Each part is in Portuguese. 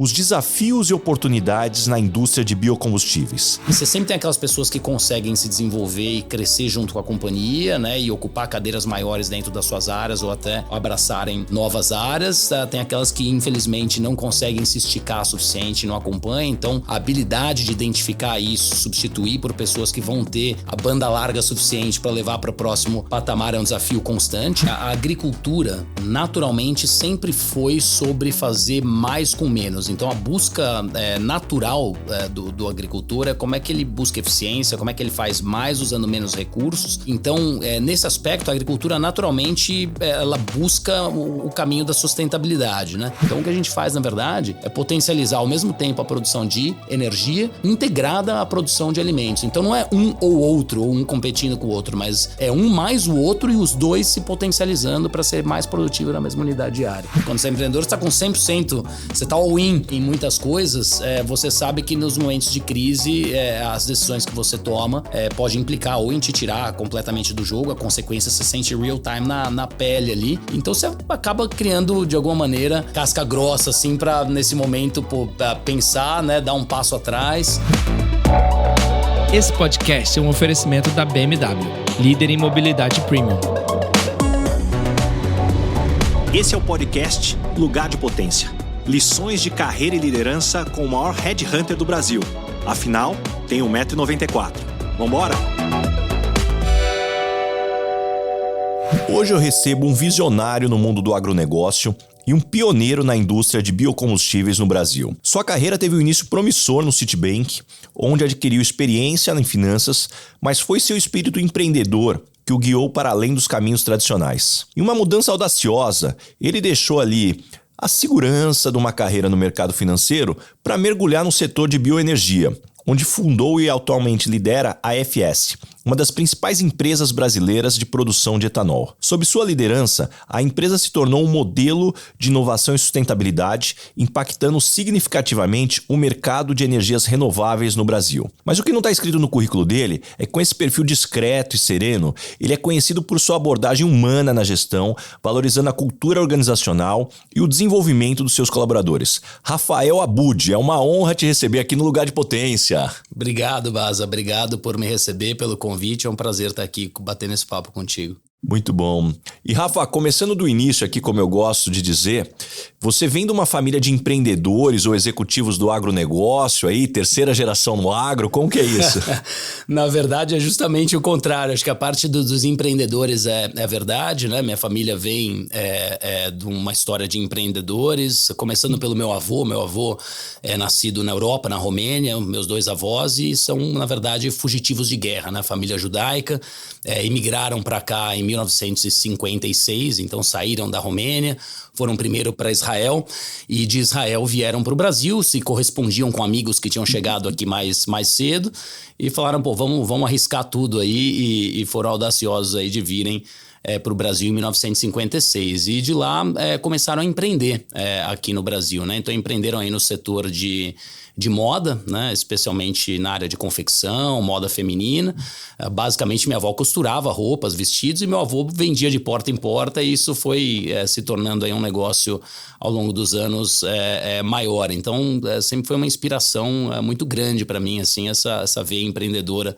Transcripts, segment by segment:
os desafios e oportunidades na indústria de biocombustíveis. Você sempre tem aquelas pessoas que conseguem se desenvolver e crescer junto com a companhia, né, e ocupar cadeiras maiores dentro das suas áreas ou até abraçarem novas áreas. Tem aquelas que infelizmente não conseguem se esticar o suficiente, não acompanham. Então a habilidade de identificar isso, substituir por pessoas que vão ter a banda larga suficiente para levar para o próximo patamar é um desafio constante. A agricultura naturalmente sempre foi sobre fazer mais com menos. Então a busca natural do agricultor é como é que ele busca eficiência, como é que ele faz mais usando menos recursos. Então nesse aspecto a agricultura naturalmente ela busca o caminho da sustentabilidade, né? Então o que a gente faz na verdade é potencializar ao mesmo tempo a produção de energia integrada à produção de alimentos. Então não é um ou outro, ou um competindo com o outro, mas é um mais o outro e os dois se potencializando para ser mais produtivo na mesma unidade diária. Quando você é empreendedor, você está com 100%, você está all-in em muitas coisas, você sabe que nos momentos de crise, as decisões que você toma pode implicar ou em te tirar completamente do jogo, a consequência você sente real time na pele ali. Então você acaba criando, de alguma maneira, casca grossa, assim, para nesse momento pensar, né, dar um passo atrás. Esse podcast é um oferecimento da BMW, líder em mobilidade premium. Esse é o podcast Lugar de Potência. Lições de carreira e liderança com o maior headhunter do Brasil. Afinal, tem 1,94 m. Vambora? Hoje eu recebo um visionário no mundo do agronegócio e um pioneiro na indústria de biocombustíveis no Brasil. Sua carreira teve um início promissor no Citibank, onde adquiriu experiência em finanças, mas foi seu espírito empreendedor que o guiou para além dos caminhos tradicionais. Em uma mudança audaciosa, ele deixou ali a segurança de uma carreira no mercado financeiro para mergulhar no setor de bioenergia, onde fundou e atualmente lidera a FS, uma das principais empresas brasileiras de produção de etanol. Sob sua liderança, a empresa se tornou um modelo de inovação e sustentabilidade, impactando significativamente o mercado de energias renováveis no Brasil. Mas o que não está escrito no currículo dele é que com esse perfil discreto e sereno, ele é conhecido por sua abordagem humana na gestão, valorizando a cultura organizacional e o desenvolvimento dos seus colaboradores. Rafael Abud, é uma honra te receber aqui no Lugar de Potência. Obrigado, Baza. Obrigado por me receber, pelo convite. É um prazer estar aqui batendo esse papo contigo. Muito bom. E Rafa, começando do início aqui, como eu gosto de dizer, você vem de uma família de empreendedores ou executivos do agronegócio aí, terceira geração no agro, como que é isso? Na verdade é justamente o contrário, acho que a parte dos empreendedores é verdade, né? Minha família vem de uma história de empreendedores, começando pelo meu avô é nascido na Europa, na Romênia, meus dois avós, e são, na verdade, fugitivos de guerra, né? Família judaica, imigraram para cá em 1956, então saíram da Romênia, foram primeiro para Israel e de Israel vieram para o Brasil, se correspondiam com amigos que tinham chegado aqui mais cedo e falaram, vamos arriscar tudo aí e foram audaciosos aí de virem para o Brasil em 1956 e de lá começaram a empreender aqui no Brasil, né? Então empreenderam aí no setor de moda, né? Especialmente na área de confecção, moda feminina. Basicamente minha avó costurava roupas, vestidos e meu avô vendia de porta em porta e isso foi se tornando aí um negócio ao longo dos anos maior. Então sempre foi uma inspiração muito grande para mim, assim, essa veia empreendedora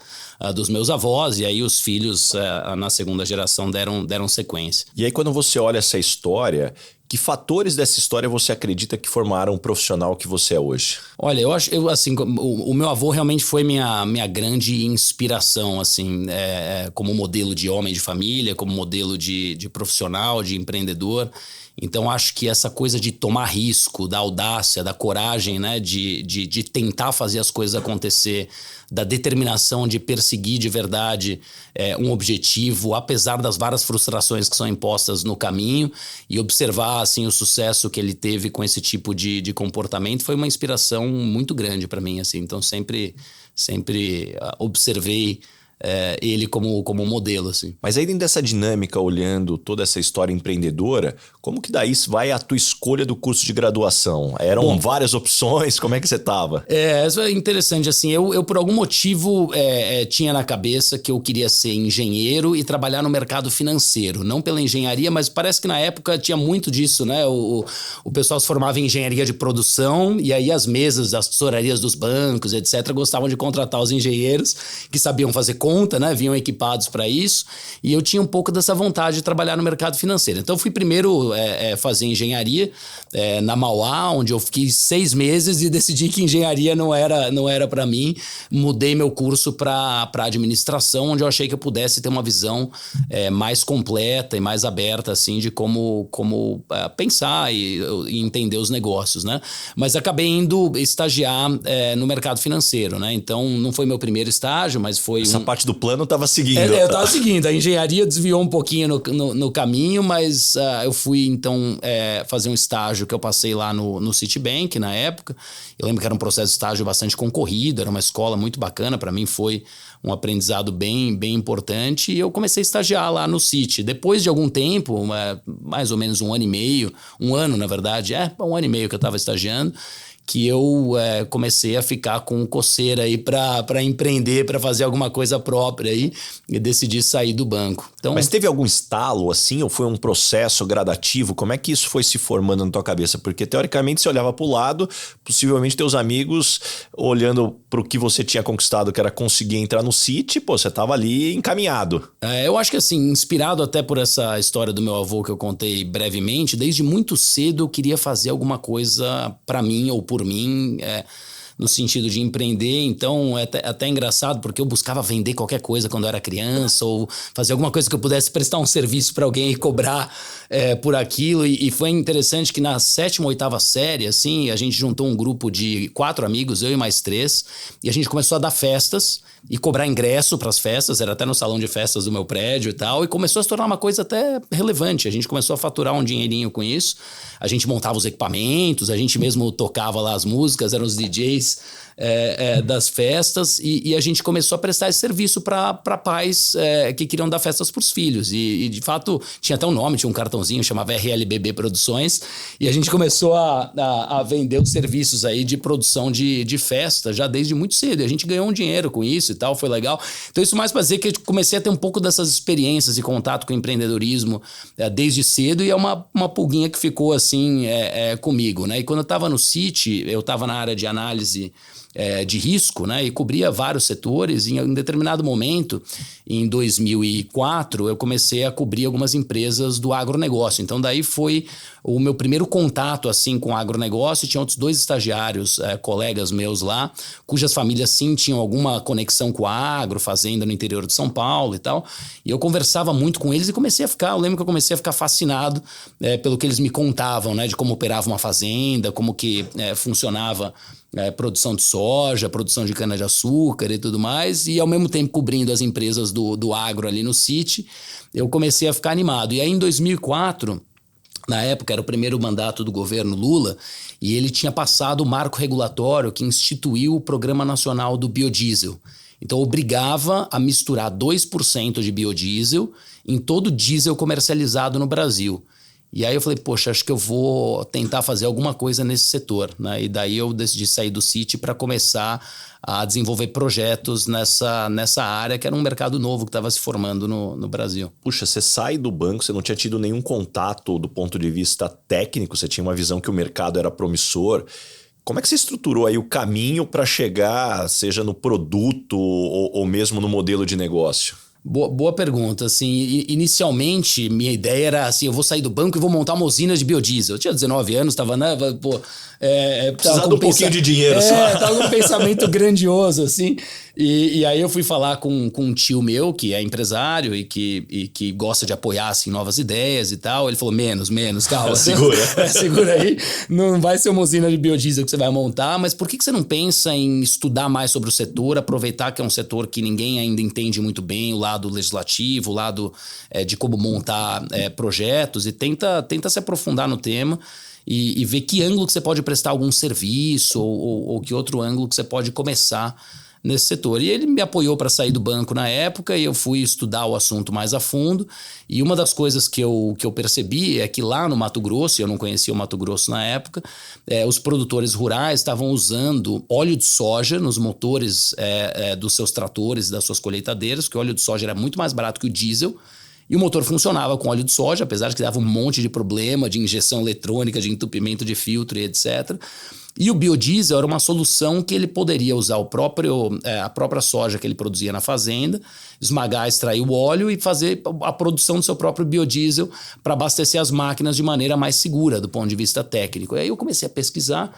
dos meus avós e aí os filhos na segunda geração deram sequência. E aí quando você olha essa história, que fatores dessa história você acredita que formaram o profissional que você é hoje? Olha, eu acho, assim, o meu avô realmente foi minha grande inspiração, assim, como modelo de homem de família, como modelo de profissional, de empreendedor. Então acho que essa coisa de tomar risco, da audácia, da coragem, né, de tentar fazer as coisas acontecer, da determinação de perseguir de verdade um objetivo, apesar das várias frustrações que são impostas no caminho, e observar assim o sucesso que ele teve com esse tipo de comportamento foi uma inspiração muito grande para mim, assim. Então sempre observei ele como modelo, assim. Mas aí dentro dessa dinâmica, olhando toda essa história empreendedora, como que daí vai a tua escolha do curso de graduação? Eram várias opções, como é que você estava? Isso é interessante, assim, eu por algum motivo tinha na cabeça que eu queria ser engenheiro e trabalhar no mercado financeiro, não pela engenharia, mas parece que na época tinha muito disso, né? O pessoal se formava em engenharia de produção e aí as mesas, as tesourarias dos bancos, etc., gostavam de contratar os engenheiros que sabiam fazer conta, né? Vinham equipados para isso, e eu tinha um pouco dessa vontade de trabalhar no mercado financeiro. Então eu fui primeiro fazer engenharia na Mauá, onde eu fiquei 6 meses e decidi que engenharia não era para mim. Mudei meu curso para administração, onde eu achei que eu pudesse ter uma visão mais completa e mais aberta assim de como pensar e entender os negócios, né? Mas acabei indo estagiar no mercado financeiro, né? Então não foi meu primeiro estágio, mas foi essa parte do plano estava seguindo. Eu estava seguindo. A engenharia desviou um pouquinho no caminho, mas eu fui então fazer um estágio que eu passei lá no Citibank na época. Eu lembro que era um processo de estágio bastante concorrido, era uma escola muito bacana, para mim foi um aprendizado bem importante, e eu comecei a estagiar lá no Citi. Depois de algum tempo, mais ou menos 1 ano e meio, 1 ano na verdade, 1 ano e meio que eu estava estagiando, que eu comecei a ficar com coceira aí para empreender, para fazer alguma coisa própria aí, e decidi sair do banco. Então, mas teve algum estalo assim, ou foi um processo gradativo? Como é que isso foi se formando na tua cabeça? Porque teoricamente você olhava para o lado, possivelmente teus amigos olhando para o que você tinha conquistado, que era conseguir entrar no Citi, você estava ali encaminhado. Eu acho que assim, inspirado até por essa história do meu avô que eu contei brevemente, desde muito cedo eu queria fazer alguma coisa para mim ou por mim, no sentido de empreender. Então é até engraçado, porque eu buscava vender qualquer coisa quando eu era criança, ou fazer alguma coisa que eu pudesse prestar um serviço para alguém e cobrar por aquilo. E foi interessante que na 7ª, 8ª série, assim, a gente juntou um grupo de 4 amigos, eu e mais 3, e a gente começou a dar festas e cobrar ingresso para as festas, era até no salão de festas do meu prédio e tal, e começou a se tornar uma coisa até relevante. A gente começou a faturar um dinheirinho com isso, a gente montava os equipamentos, a gente mesmo tocava lá as músicas, eram os DJs das festas, e a gente começou a prestar esse serviço para pais que queriam dar festas para os filhos, e de fato tinha até um nome, tinha um cartãozinho, chamava RLBB Produções, e a gente começou a vender os serviços aí de produção de festa já desde muito cedo, e a gente ganhou um dinheiro com isso e tal, foi legal. Então isso mais para dizer que eu comecei a ter um pouco dessas experiências e contato com o empreendedorismo desde cedo, e é uma pulguinha que ficou assim comigo, né? E quando eu estava no Citi, eu estava na área de análise de risco, né? E cobria vários setores, e em determinado momento, em 2004, eu comecei a cobrir algumas empresas do agronegócio. Então daí foi o meu primeiro contato assim com o agronegócio. Tinha outros 2 estagiários, colegas meus lá, cujas famílias sim tinham alguma conexão com o agro, fazenda no interior de São Paulo e tal, e eu conversava muito com eles e eu lembro que eu comecei a ficar fascinado pelo que eles me contavam, né? De como operava uma fazenda, como que funcionava produção de soja, produção de cana-de-açúcar e tudo mais, e ao mesmo tempo cobrindo as empresas do agro ali no Citi, eu comecei a ficar animado. E aí em 2004, na época era o primeiro mandato do governo Lula, e ele tinha passado o marco regulatório que instituiu o Programa Nacional do Biodiesel. Então obrigava a misturar 2% de biodiesel em todo diesel comercializado no Brasil. E aí eu falei, poxa, acho que eu vou tentar fazer alguma coisa nesse setor, né? E daí eu decidi sair do Citi para começar a desenvolver projetos nessa área, que era um mercado novo que estava se formando no Brasil. Puxa, você sai do banco, você não tinha tido nenhum contato do ponto de vista técnico, você tinha uma visão que o mercado era promissor. Como é que você estruturou aí o caminho para chegar, seja no produto ou mesmo no modelo de negócio? Boa pergunta, assim, inicialmente minha ideia era assim, eu vou sair do banco e vou montar uma usina de biodiesel. Eu tinha 19 anos, tava, né, precisava de um pouquinho de dinheiro só. Tava com um pensamento grandioso, assim, e aí eu fui falar com um tio meu, que é empresário e que gosta de apoiar, assim, novas ideias e tal. Ele falou, menos, calma. Segura aí, não vai ser uma usina de biodiesel que você vai montar, mas por que você não pensa em estudar mais sobre o setor, aproveitar que é um setor que ninguém ainda entende muito bem, o lado legislativo, o lado de como montar projetos, e tenta se aprofundar no tema e ver que ângulo que você pode prestar algum serviço ou que outro ângulo que você pode começar nesse setor. E ele me apoiou para sair do banco na época e eu fui estudar o assunto mais a fundo. E uma das coisas que eu percebi é que lá no Mato Grosso, eu não conhecia o Mato Grosso na época, os produtores rurais estavam usando óleo de soja nos motores dos seus tratores, das suas colheitadeiras, porque o óleo de soja era muito mais barato que o diesel. E o motor funcionava com óleo de soja, apesar de que dava um monte de problema de injeção eletrônica, de entupimento de filtro e etc. E o biodiesel era uma solução que ele poderia usar a própria soja que ele produzia na fazenda, esmagar, extrair o óleo e fazer a produção do seu próprio biodiesel para abastecer as máquinas de maneira mais segura do ponto de vista técnico. E aí eu comecei a pesquisar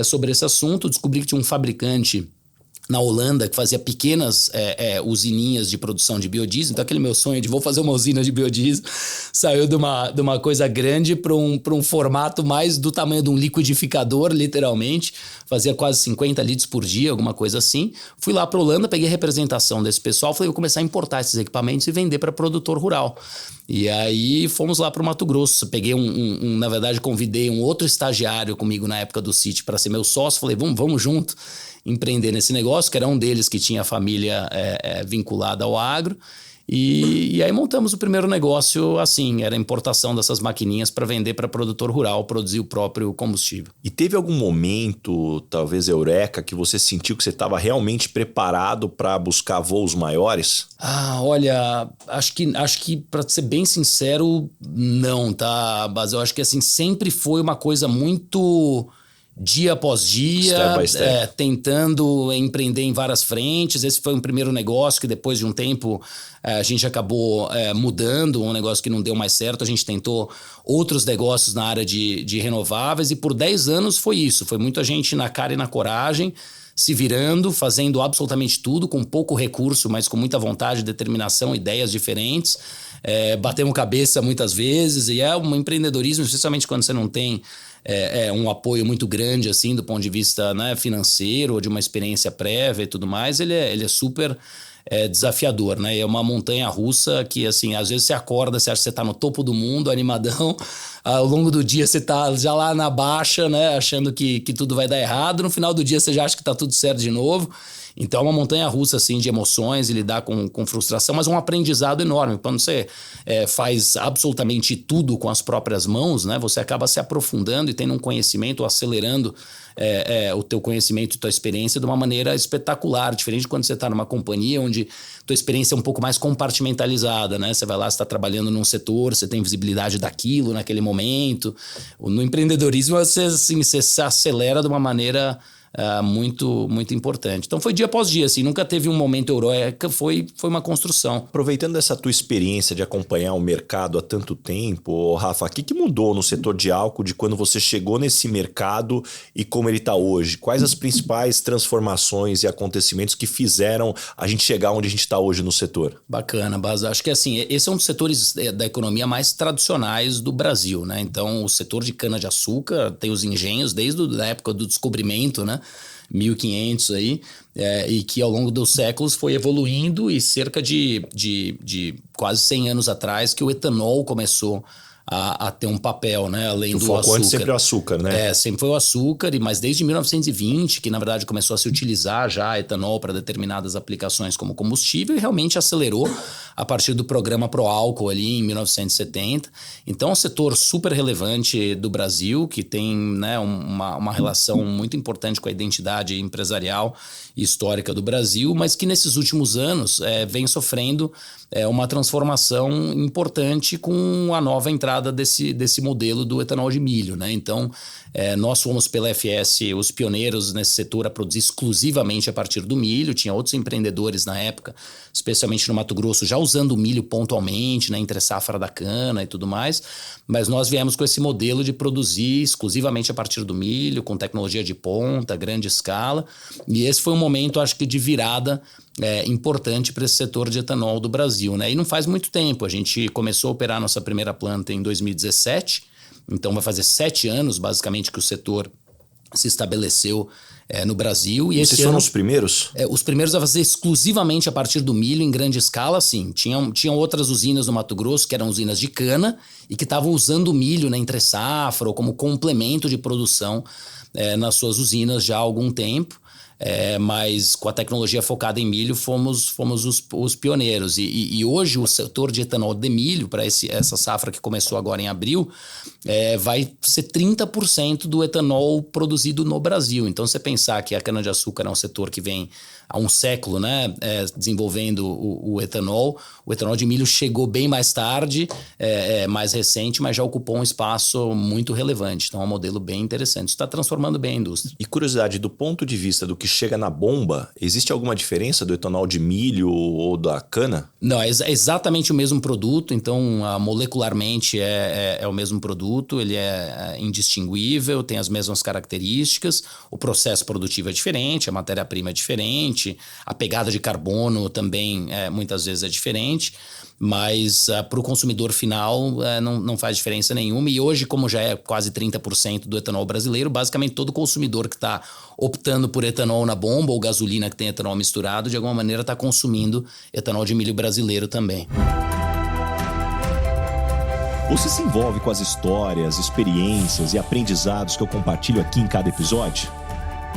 sobre esse assunto, descobri que tinha um fabricante na Holanda, que fazia pequenas usininhas de produção de biodiesel. Então aquele meu sonho de vou fazer uma usina de biodiesel saiu de uma coisa grande para um formato mais do tamanho de um liquidificador, literalmente. Fazia quase 50 litros por dia, alguma coisa assim. Fui lá para a Holanda, peguei a representação desse pessoal, falei, vou começar a importar esses equipamentos e vender para produtor rural. E aí fomos lá para o Mato Grosso. Peguei na verdade, convidei um outro estagiário comigo na época do City para ser meu sócio. Falei, vamos junto empreender nesse negócio, que era um deles que tinha a família vinculada ao agro. E aí montamos o primeiro negócio assim, era a importação dessas maquininhas para vender para produtor rural, produzir o próprio combustível. E teve algum momento, talvez eureka, que você sentiu que você estava realmente preparado para buscar voos maiores? Olha, acho que para ser bem sincero, não, tá? Mas eu acho que assim, sempre foi uma coisa muito dia após dia, step by step. Tentando empreender em várias frentes. Esse foi um primeiro negócio que depois de um tempo a gente acabou mudando, um negócio que não deu mais certo. A gente tentou outros negócios na área de renováveis e por 10 anos foi isso. Foi muita gente na cara e na coragem, se virando, fazendo absolutamente tudo, com pouco recurso, mas com muita vontade, determinação, ideias diferentes. Batemos cabeça muitas vezes e é um empreendedorismo, especialmente quando você não tem um apoio muito grande assim do ponto de vista, né, financeiro ou de uma experiência prévia e tudo mais, ele é super desafiador, né? É uma montanha russa que, assim, às vezes você acorda, você acha que você tá no topo do mundo, animadão, ao longo do dia você tá já lá na baixa, né, achando que tudo vai dar errado, no final do dia você já acha que tá tudo certo de novo. Então é uma montanha russa assim, de emoções e lidar com frustração, mas um aprendizado enorme. Quando você faz absolutamente tudo com as próprias mãos, né, você acaba se aprofundando e tendo um conhecimento, acelerando o teu conhecimento e tua experiência de uma maneira espetacular, diferente de quando você está numa companhia onde tua experiência é um pouco mais compartimentalizada, né? Você vai lá, você está trabalhando num setor, você tem visibilidade daquilo naquele momento. No empreendedorismo você se acelera de uma maneira muito, muito importante. Então foi dia após dia, assim, nunca teve um momento eureka, foi uma construção. Aproveitando essa tua experiência de acompanhar o mercado há tanto tempo, Rafa, o que mudou no setor de álcool de quando você chegou nesse mercado e como ele está hoje? Quais as principais transformações e acontecimentos que fizeram a gente chegar onde a gente está hoje no setor? Bacana, Bas. Acho que assim, esse é um dos setores da economia mais tradicionais do Brasil, né? Então, o setor de cana-de-açúcar tem os engenhos desde a época do descobrimento, né? 1500 aí, e que ao longo dos séculos foi evoluindo e cerca de quase 100 anos atrás que o etanol começou a ter um papel, né, além do açúcar. Antes sempre o açúcar, né? Sempre foi o açúcar, mas desde 1920 que na verdade começou a se utilizar já etanol para determinadas aplicações como combustível e realmente acelerou a partir do programa Pro Álcool ali em 1970. Então é um setor super relevante do Brasil que tem, né, uma relação muito importante com a identidade empresarial e histórica do Brasil, mas que nesses últimos anos vem sofrendo uma transformação importante com a nova entrada desse modelo do etanol de milho, né? Então, nós fomos pela FS os pioneiros nesse setor a produzir exclusivamente a partir do milho. Tinha outros empreendedores na época, especialmente no Mato Grosso, já usando o milho pontualmente, né, entre safra da cana e tudo mais. Mas nós viemos com esse modelo de produzir exclusivamente a partir do milho, com tecnologia de ponta, grande escala. E esse foi um momento, acho que, de virada importante para esse setor de etanol do Brasil, né? E não faz muito tempo. A gente começou a operar nossa primeira planta em 2017. Então vai fazer 7 anos, basicamente, que o setor se estabeleceu no Brasil. E vocês foram os primeiros? Os primeiros a fazer exclusivamente a partir do milho em grande escala, sim. Tinham outras usinas no Mato Grosso, que eram usinas de cana, e que estavam usando o milho, né, entre safra ou como complemento de produção nas suas usinas já há algum tempo. Mas com a tecnologia focada em milho fomos os pioneiros. E hoje o setor de etanol de milho, para essa safra que começou agora em abril, vai ser 30% do etanol produzido no Brasil. Então, você pensar que a cana-de-açúcar é um setor que vem há um século, né, desenvolvendo o etanol de milho chegou bem mais tarde, mais recente, mas já ocupou um espaço muito relevante. Então é um modelo bem interessante. Isso está transformando bem a indústria. E curiosidade, do ponto de vista do que chega na bomba, existe alguma diferença do etanol de milho ou da cana? Não, é exatamente o mesmo produto. Então, molecularmente é o mesmo produto, ele é indistinguível, tem as mesmas características, o processo produtivo é diferente, a matéria-prima é diferente, a pegada de carbono também muitas vezes é diferente, mas para o consumidor final não faz diferença nenhuma. E hoje, como já é quase 30% do etanol brasileiro, basicamente todo consumidor que está optando por etanol na bomba ou gasolina que tem etanol misturado, de alguma maneira está consumindo etanol de milho brasileiro também. Você se envolve com as histórias, experiências e aprendizados que eu compartilho aqui em cada episódio?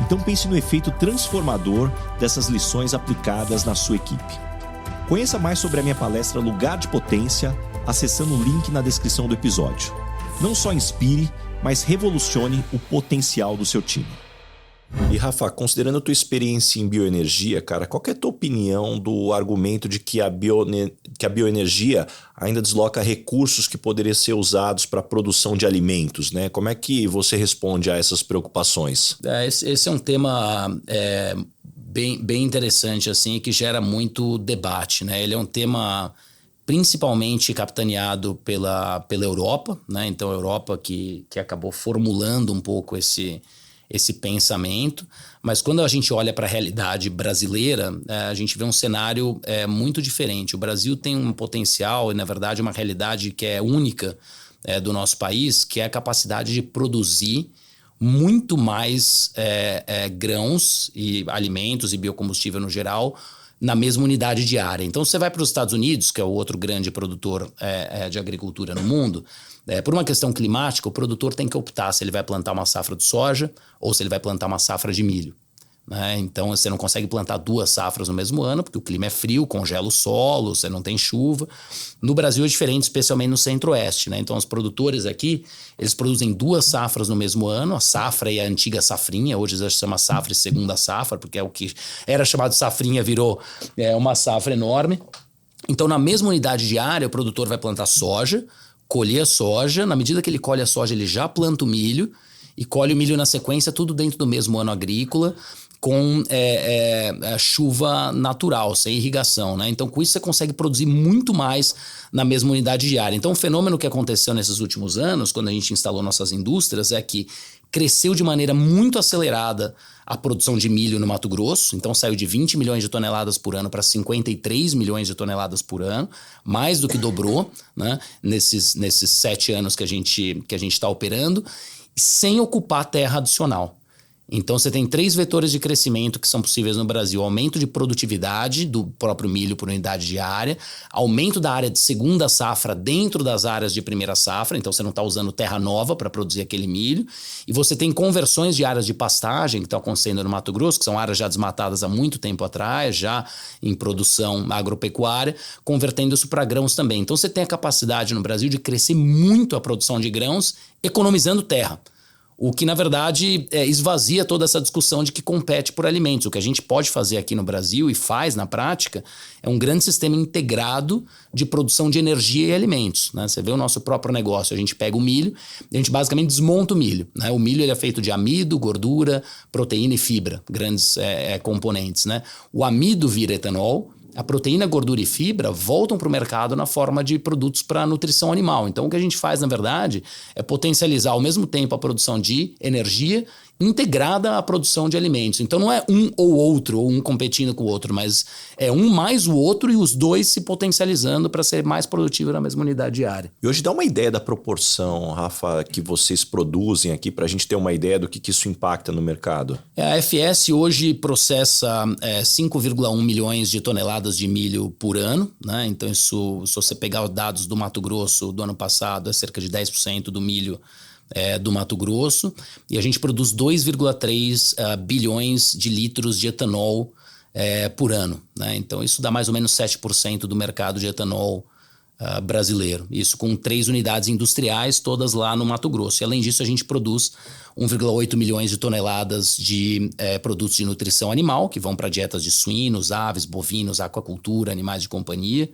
Então pense no efeito transformador dessas lições aplicadas na sua equipe. Conheça mais sobre a minha palestra Lugar de Potência acessando o link na descrição do episódio. Não só inspire, mas revolucione o potencial do seu time. E Rafa, considerando a tua experiência em bioenergia, cara, qual que é a tua opinião do argumento de que a bioenergia ainda desloca recursos que poderiam ser usados para a produção de alimentos, né? Como é que você responde a essas preocupações? Esse é um tema bem interessante, assim, que gera muito debate, né? Ele é um tema principalmente capitaneado pela Europa, né? Então a Europa que acabou formulando um pouco esse pensamento, mas quando a gente olha para a realidade brasileira, a gente vê um cenário muito diferente. O Brasil tem um potencial e, na verdade, uma realidade que é única do nosso país, que é a capacidade de produzir muito mais grãos e alimentos e biocombustível no geral na mesma unidade de área. Então, você vai para os Estados Unidos, que é o outro grande produtor de agricultura no mundo, por uma questão climática, o produtor tem que optar se ele vai plantar uma safra de soja ou se ele vai plantar uma safra de milho, né? Então, você não consegue plantar 2 safras no mesmo ano, porque o clima é frio, congela o solo, você não tem chuva. No Brasil é diferente, especialmente no centro-oeste, né? Então, os produtores aqui, eles produzem 2 safras no mesmo ano, a safra e a antiga safrinha, hoje já se chama safra e segunda safra, porque é o que era chamado safrinha, virou uma safra enorme. Então, na mesma unidade de área, o produtor vai plantar soja, colher a soja, na medida que ele colhe a soja, ele já planta o milho e colhe o milho na sequência, tudo dentro do mesmo ano agrícola, com chuva natural, sem irrigação, né? Então, com isso, você consegue produzir muito mais na mesma unidade de área. Então, o fenômeno que aconteceu nesses últimos anos, quando a gente instalou nossas indústrias, é que cresceu de maneira muito acelerada a produção de milho no Mato Grosso. Então, saiu de 20 milhões de toneladas por ano para 53 milhões de toneladas por ano, mais do que dobrou, né, nesses 7 anos que a gente está operando, sem ocupar terra adicional. Então, você tem 3 vetores de crescimento que são possíveis no Brasil. Aumento de produtividade do próprio milho por unidade de área, aumento da área de segunda safra dentro das áreas de primeira safra, então você não está usando terra nova para produzir aquele milho, e você tem conversões de áreas de pastagem que estão acontecendo no Mato Grosso, que são áreas já desmatadas há muito tempo atrás, já em produção agropecuária, convertendo isso para grãos também. Então, você tem a capacidade no Brasil de crescer muito a produção de grãos, economizando terra. O que, na verdade, esvazia toda essa discussão de que compete por alimentos. O que a gente pode fazer aqui no Brasil e faz na prática é um grande sistema integrado de produção de energia e alimentos, né? Você vê o nosso próprio negócio, a gente pega o milho e a gente basicamente desmonta o milho, né? O milho ele é feito de amido, gordura, proteína e fibra, grandes componentes, né? O amido vira etanol. A proteína, gordura e fibra voltam para o mercado na forma de produtos para nutrição animal. Então, o que a gente faz, na verdade, é potencializar ao mesmo tempo a produção de energia integrada à produção de alimentos. Então, não é um ou outro, ou um competindo com o outro, mas é um mais o outro e os dois se potencializando para ser mais produtivo na mesma unidade de área. E hoje dá uma ideia da proporção, Rafa, que vocês produzem aqui para a gente ter uma ideia do que isso impacta no mercado. A FS hoje processa 5,1 milhões de toneladas de milho por ano, né? Então, isso, se você pegar os dados do Mato Grosso do ano passado, é cerca de 10% do milho do Mato Grosso, e a gente produz 2,3 bilhões de litros de etanol por ano, né? Então isso dá mais ou menos 7% do mercado de etanol brasileiro. Isso com 3 unidades industriais, todas lá no Mato Grosso. E além disso, a gente produz 1,8 milhões de toneladas de produtos de nutrição animal, que vão para dietas de suínos, aves, bovinos, aquacultura, animais de companhia.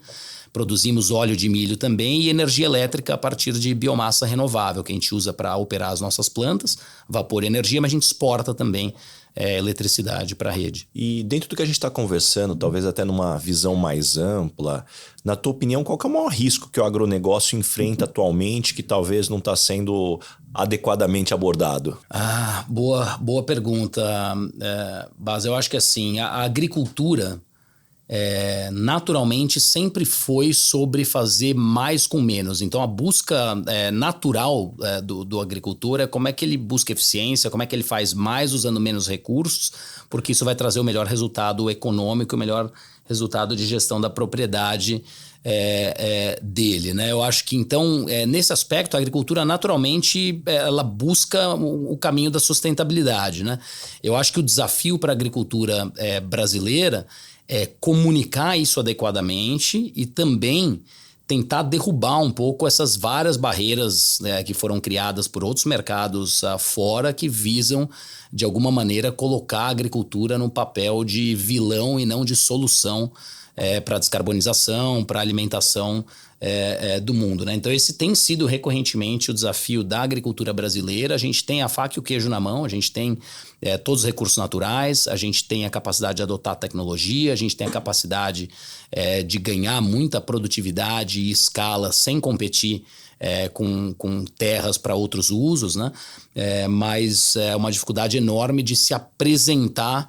Produzimos óleo de milho também e energia elétrica a partir de biomassa renovável, que a gente usa para operar as nossas plantas, vapor e energia, mas a gente exporta também eletricidade para a rede. E dentro do que a gente está conversando, talvez até numa visão mais ampla, na tua opinião, qual que é o maior risco que o agronegócio enfrenta atualmente que talvez não está sendo adequadamente abordado? Boa pergunta, Bas. Eu acho que assim, a agricultura naturalmente sempre foi sobre fazer mais com menos. Então a busca natural do agricultor é como é que ele busca eficiência, como é que ele faz mais usando menos recursos, porque isso vai trazer o melhor resultado econômico, o melhor resultado de gestão da propriedade dele, né? Eu acho que então nesse aspecto a agricultura naturalmente ela busca o caminho da sustentabilidade, né? Eu acho que o desafio para a agricultura brasileira é comunicar isso adequadamente e também tentar derrubar um pouco essas várias barreiras que foram criadas por outros mercados fora que visam, de alguma maneira, colocar a agricultura no papel de vilão e não de solução para a descarbonização, para a alimentação do mundo, né? Então esse tem sido recorrentemente o desafio da agricultura brasileira. A gente tem a faca e o queijo na mão, a gente tem todos os recursos naturais, a gente tem a capacidade de adotar tecnologia, a gente tem a capacidade de ganhar muita produtividade e escala sem competir com terras para outros usos, né? Mas é uma dificuldade enorme de se apresentar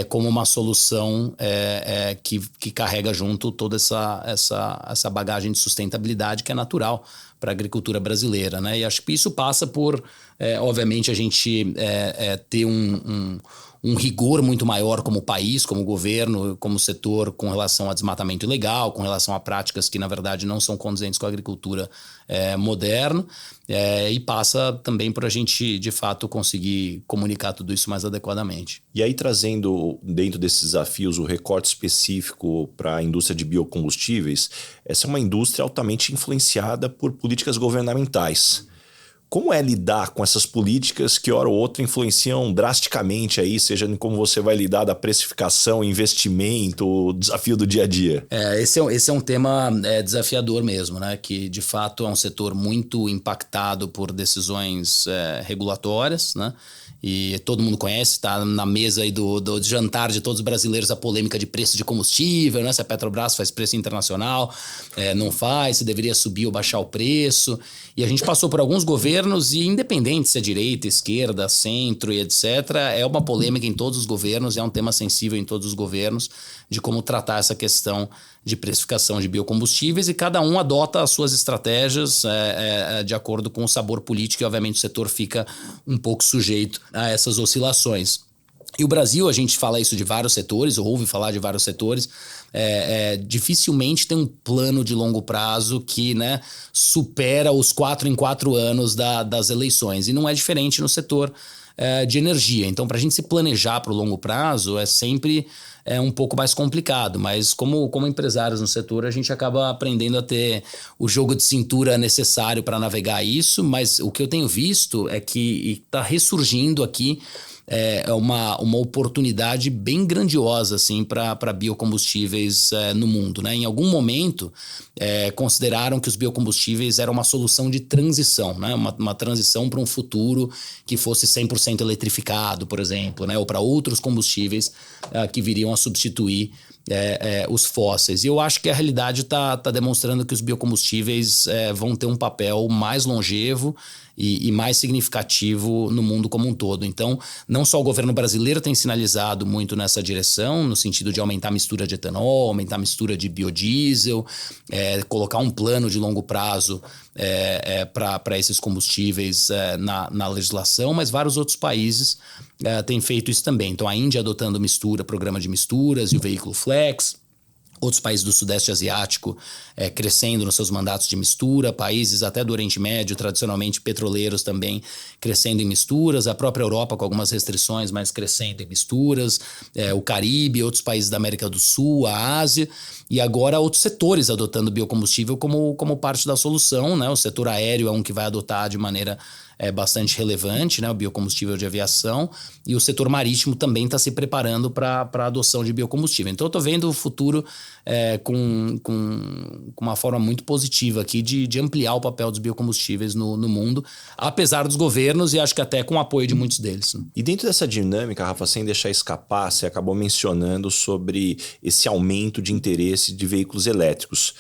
como uma solução que carrega junto toda essa bagagem de sustentabilidade que é natural para a agricultura brasileira, né? E acho que isso passa por, obviamente, a gente ter um rigor muito maior como país, como governo, como setor com relação a desmatamento ilegal, com relação a práticas que, na verdade, não são condizentes com a agricultura moderna, e passa também por a gente, de fato, conseguir comunicar tudo isso mais adequadamente. E aí, trazendo dentro desses desafios o recorte específico para a indústria de biocombustíveis, essa é uma indústria altamente influenciada por políticas governamentais. Como é lidar com essas políticas que, hora ou outra, influenciam drasticamente aí, seja em como você vai lidar da precificação, investimento, o desafio do dia a dia? Esse é um tema desafiador mesmo, né? Que, de fato, é um setor muito impactado por decisões regulatórias, né? E todo mundo conhece, está na mesa aí do jantar de todos os brasileiros a polêmica de preço de combustível, né? Se a Petrobras faz preço internacional, não faz, se deveria subir ou baixar o preço. E a gente passou por alguns governos e, independente se é direita, esquerda, centro e etc., é uma polêmica em todos os governos, é um tema sensível em todos os governos de como tratar essa questão de precificação de biocombustíveis, e cada um adota as suas estratégias de acordo com o sabor político, e obviamente o setor fica um pouco sujeito a essas oscilações. E o Brasil, a gente fala isso de vários setores, ou ouve falar de vários setores, dificilmente tem um plano de longo prazo que, né, supera os 4 em 4 anos das eleições. E não é diferente no setor de energia. Então, para a gente se planejar para o longo prazo, é sempre um pouco mais complicado. Mas como empresários no setor, a gente acaba aprendendo a ter o jogo de cintura necessário para navegar isso. Mas o que eu tenho visto é que está ressurgindo aqui uma oportunidade bem grandiosa assim, para biocombustíveis no mundo, né? Em algum momento, consideraram que os biocombustíveis eram uma solução de transição, né? Uma transição para um futuro que fosse 100% eletrificado, por exemplo, né? Ou para outros combustíveis que viriam a substituir os fósseis. E eu acho que a realidade está demonstrando que os biocombustíveis vão ter um papel mais longevo e mais significativo no mundo como um todo. Então, não só o governo brasileiro tem sinalizado muito nessa direção, no sentido de aumentar a mistura de etanol, aumentar a mistura de biodiesel, colocar um plano de longo prazo para esses combustíveis na legislação, mas vários outros países têm feito isso também. Então, a Índia adotando mistura, programa de misturas e o veículo Flex. outros países do Sudeste Asiático crescendo nos seus mandatos de mistura, países até do Oriente Médio, tradicionalmente petroleiros também crescendo em misturas, a própria Europa com algumas restrições, mas crescendo em misturas, o Caribe, outros países da América do Sul, a Ásia, e agora outros setores adotando biocombustível como parte da solução, né? O setor aéreo é um que vai adotar de maneira bastante relevante, né, o biocombustível de aviação, e o setor marítimo também está se preparando para a adoção de biocombustível. Então eu estou vendo o futuro com uma forma muito positiva aqui de ampliar o papel dos biocombustíveis no mundo, apesar dos governos e acho que até com o apoio de muitos deles. E dentro dessa dinâmica, Rafa, sem deixar escapar, você acabou mencionando sobre esse aumento de interesse de veículos elétricos.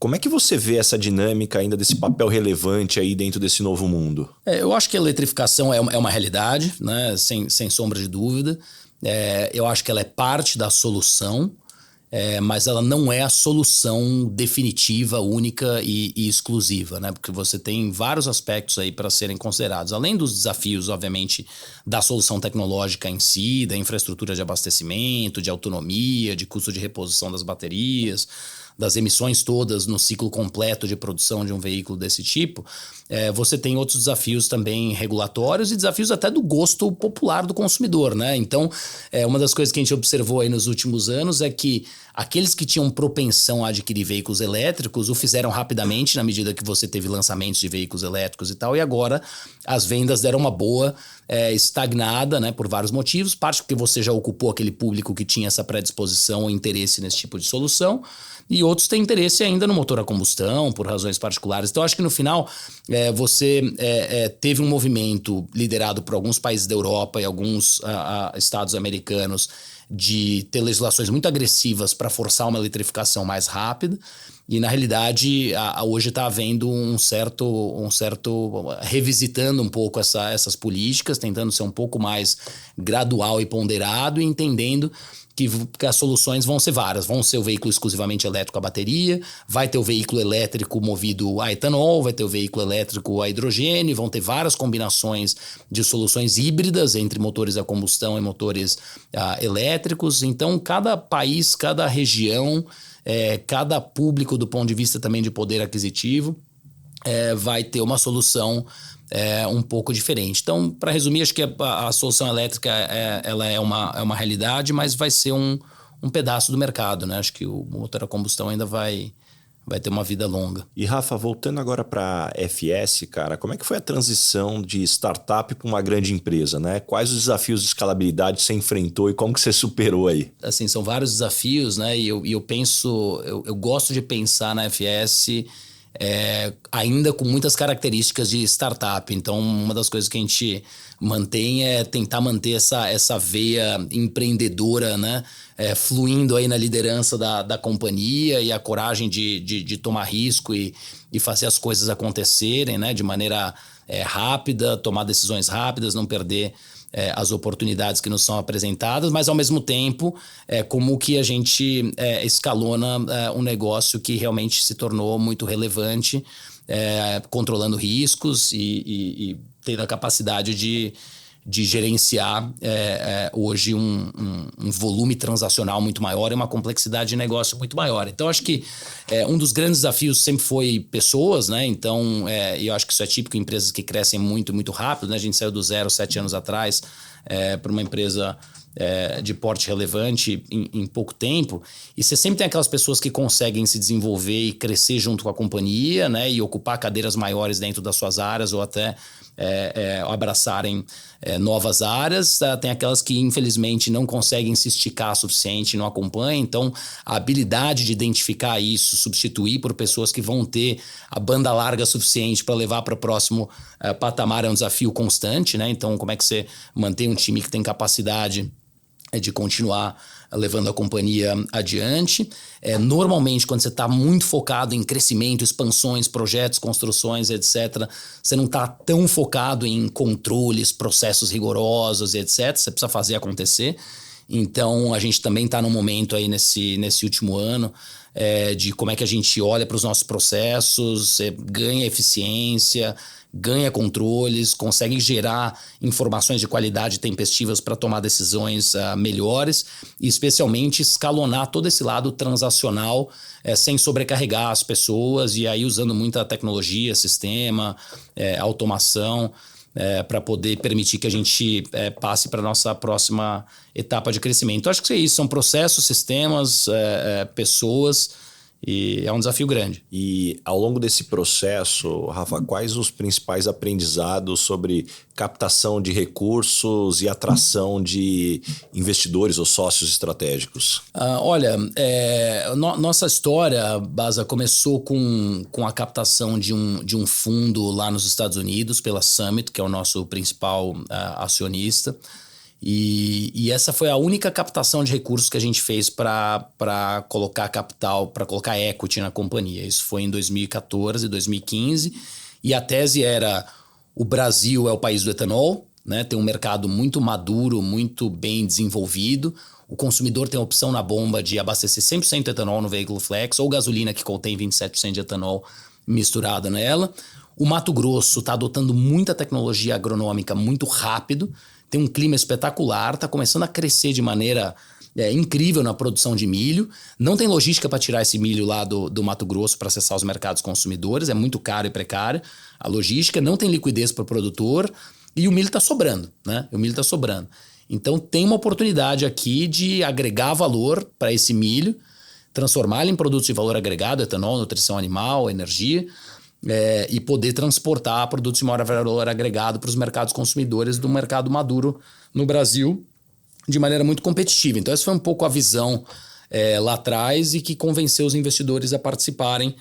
Como é que você vê essa dinâmica ainda desse papel relevante aí dentro desse novo mundo? Eu acho que a eletrificação é uma realidade, né? Sem sombra de dúvida. Eu acho que ela é parte da solução, mas ela não é a solução definitiva, única e exclusiva, né? Porque você tem vários aspectos aí para serem considerados. Além dos desafios, obviamente, da solução tecnológica em si, da infraestrutura de abastecimento, de autonomia, de custo de reposição das baterias, das emissões todas no ciclo completo de produção de um veículo desse tipo, você tem outros desafios também regulatórios e desafios até do gosto popular do consumidor, né? Então, uma das coisas que a gente observou aí nos últimos anos é que aqueles que tinham propensão a adquirir veículos elétricos o fizeram rapidamente na medida que você teve lançamentos de veículos elétricos e tal, e agora as vendas deram uma boa estagnada, né, por vários motivos, parte porque você já ocupou aquele público que tinha essa predisposição ou interesse nesse tipo de solução, e outros têm interesse ainda no motor a combustão, por razões particulares. Então, acho que no final você teve um movimento liderado por alguns países da Europa e alguns estados americanos de ter legislações muito agressivas para forçar uma eletrificação mais rápida. E, na realidade, hoje está havendo um certo revisitando um pouco essas políticas, tentando ser um pouco mais gradual e ponderado e entendendo que as soluções vão ser várias. Vão ser o veículo exclusivamente elétrico a bateria, vai ter o veículo elétrico movido a etanol, vai ter o veículo elétrico a hidrogênio, vão ter várias combinações de soluções híbridas entre motores a combustão e motores elétricos. Então, cada país, cada região, cada público do ponto de vista também de poder aquisitivo vai ter uma solução um pouco diferente. Então, para resumir, acho que a solução elétrica ela é uma realidade, mas vai ser um pedaço do mercado, né? Acho que o motor a combustão ainda vai ter uma vida longa. E Rafa, voltando agora para a FS, cara, como é que foi a transição de startup para uma grande empresa, né? Quais os desafios de escalabilidade você enfrentou e como que você superou aí? Assim, são vários desafios, né? E eu penso, eu gosto de pensar na FS ainda com muitas características de startup. Então, uma das coisas que a gente mantém é tentar manter essa veia empreendedora, né? Fluindo aí na liderança da companhia e a coragem de tomar risco e fazer as coisas acontecerem, né? De maneira rápida, tomar decisões rápidas, não perder as oportunidades que nos são apresentadas, mas ao mesmo tempo como que a gente escalona um negócio que realmente se tornou muito relevante, controlando riscos e tendo a capacidade de gerenciar hoje um volume transacional muito maior e uma complexidade de negócio muito maior. Então, acho que um dos grandes desafios sempre foi pessoas, né? Então, eu acho que isso é típico em empresas que crescem muito, muito rápido, né? A gente saiu do zero 7 anos atrás para uma empresa de porte relevante em pouco tempo, e você sempre tem aquelas pessoas que conseguem se desenvolver e crescer junto com a companhia, né? E ocupar cadeiras maiores dentro das suas áreas ou até abraçarem novas áreas. Tem aquelas que infelizmente não conseguem se esticar o suficiente, não acompanham. Então a habilidade de identificar isso, substituir por pessoas que vão ter a banda larga suficiente para levar para o próximo patamar é um desafio constante, né? Então como é que você mantém um time que tem capacidade de continuar levando a companhia adiante. Normalmente, quando você está muito focado em crescimento, expansões, projetos, construções, etc., você não está tão focado em controles, processos rigorosos, etc. Você precisa fazer acontecer. Então, a gente também está num momento aí nesse último ano de como é que a gente olha para os nossos processos, ganha eficiência, ganha controles, consegue gerar informações de qualidade tempestivas para tomar decisões melhores e especialmente escalonar todo esse lado transacional sem sobrecarregar as pessoas e aí usando muita tecnologia, sistema, automação para poder permitir que a gente passe para a nossa próxima etapa de crescimento. Eu acho que é isso, são processos, sistemas, pessoas e é um desafio grande. E ao longo desse processo, Rafa, quais os principais aprendizados sobre captação de recursos e atração de investidores ou sócios estratégicos? Nossa história, Baza, começou com a captação de um fundo lá nos Estados Unidos pela Summit, que é o nosso principal acionista. E essa foi a única captação de recursos que a gente fez para colocar capital, para colocar equity na companhia. Isso foi em 2014, 2015. E a tese era: o Brasil é o país do etanol, né? Tem um mercado muito maduro, muito bem desenvolvido. O consumidor tem a opção na bomba de abastecer 100% de etanol no veículo flex ou gasolina que contém 27% de etanol misturada nela. O Mato Grosso está adotando muita tecnologia agronômica muito rápido. Tem um clima espetacular, está começando a crescer de maneira incrível na produção de milho. Não tem logística para tirar esse milho lá do Mato Grosso para acessar os mercados consumidores. É muito caro e precário a logística. Não tem liquidez para o produtor e o milho está sobrando, né? O milho está sobrando. Então tem uma oportunidade aqui de agregar valor para esse milho, transformá-lo em produtos de valor agregado, etanol, nutrição animal, energia, e poder transportar produtos de maior valor agregado para os mercados consumidores do mercado maduro no Brasil de maneira muito competitiva. Então essa foi um pouco a visão lá atrás e que convenceu os investidores a participarem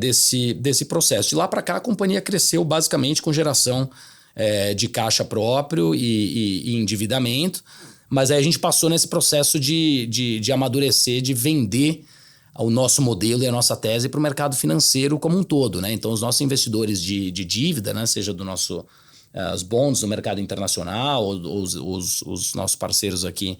desse processo. De lá para cá a companhia cresceu basicamente com geração de caixa próprio e endividamento, mas aí a gente passou nesse processo de amadurecer, de vender o nosso modelo e a nossa tese para o mercado financeiro como um todo, né? Então, os nossos investidores de dívida, né? Seja do nosso os bonds no mercado internacional, ou os nossos parceiros aqui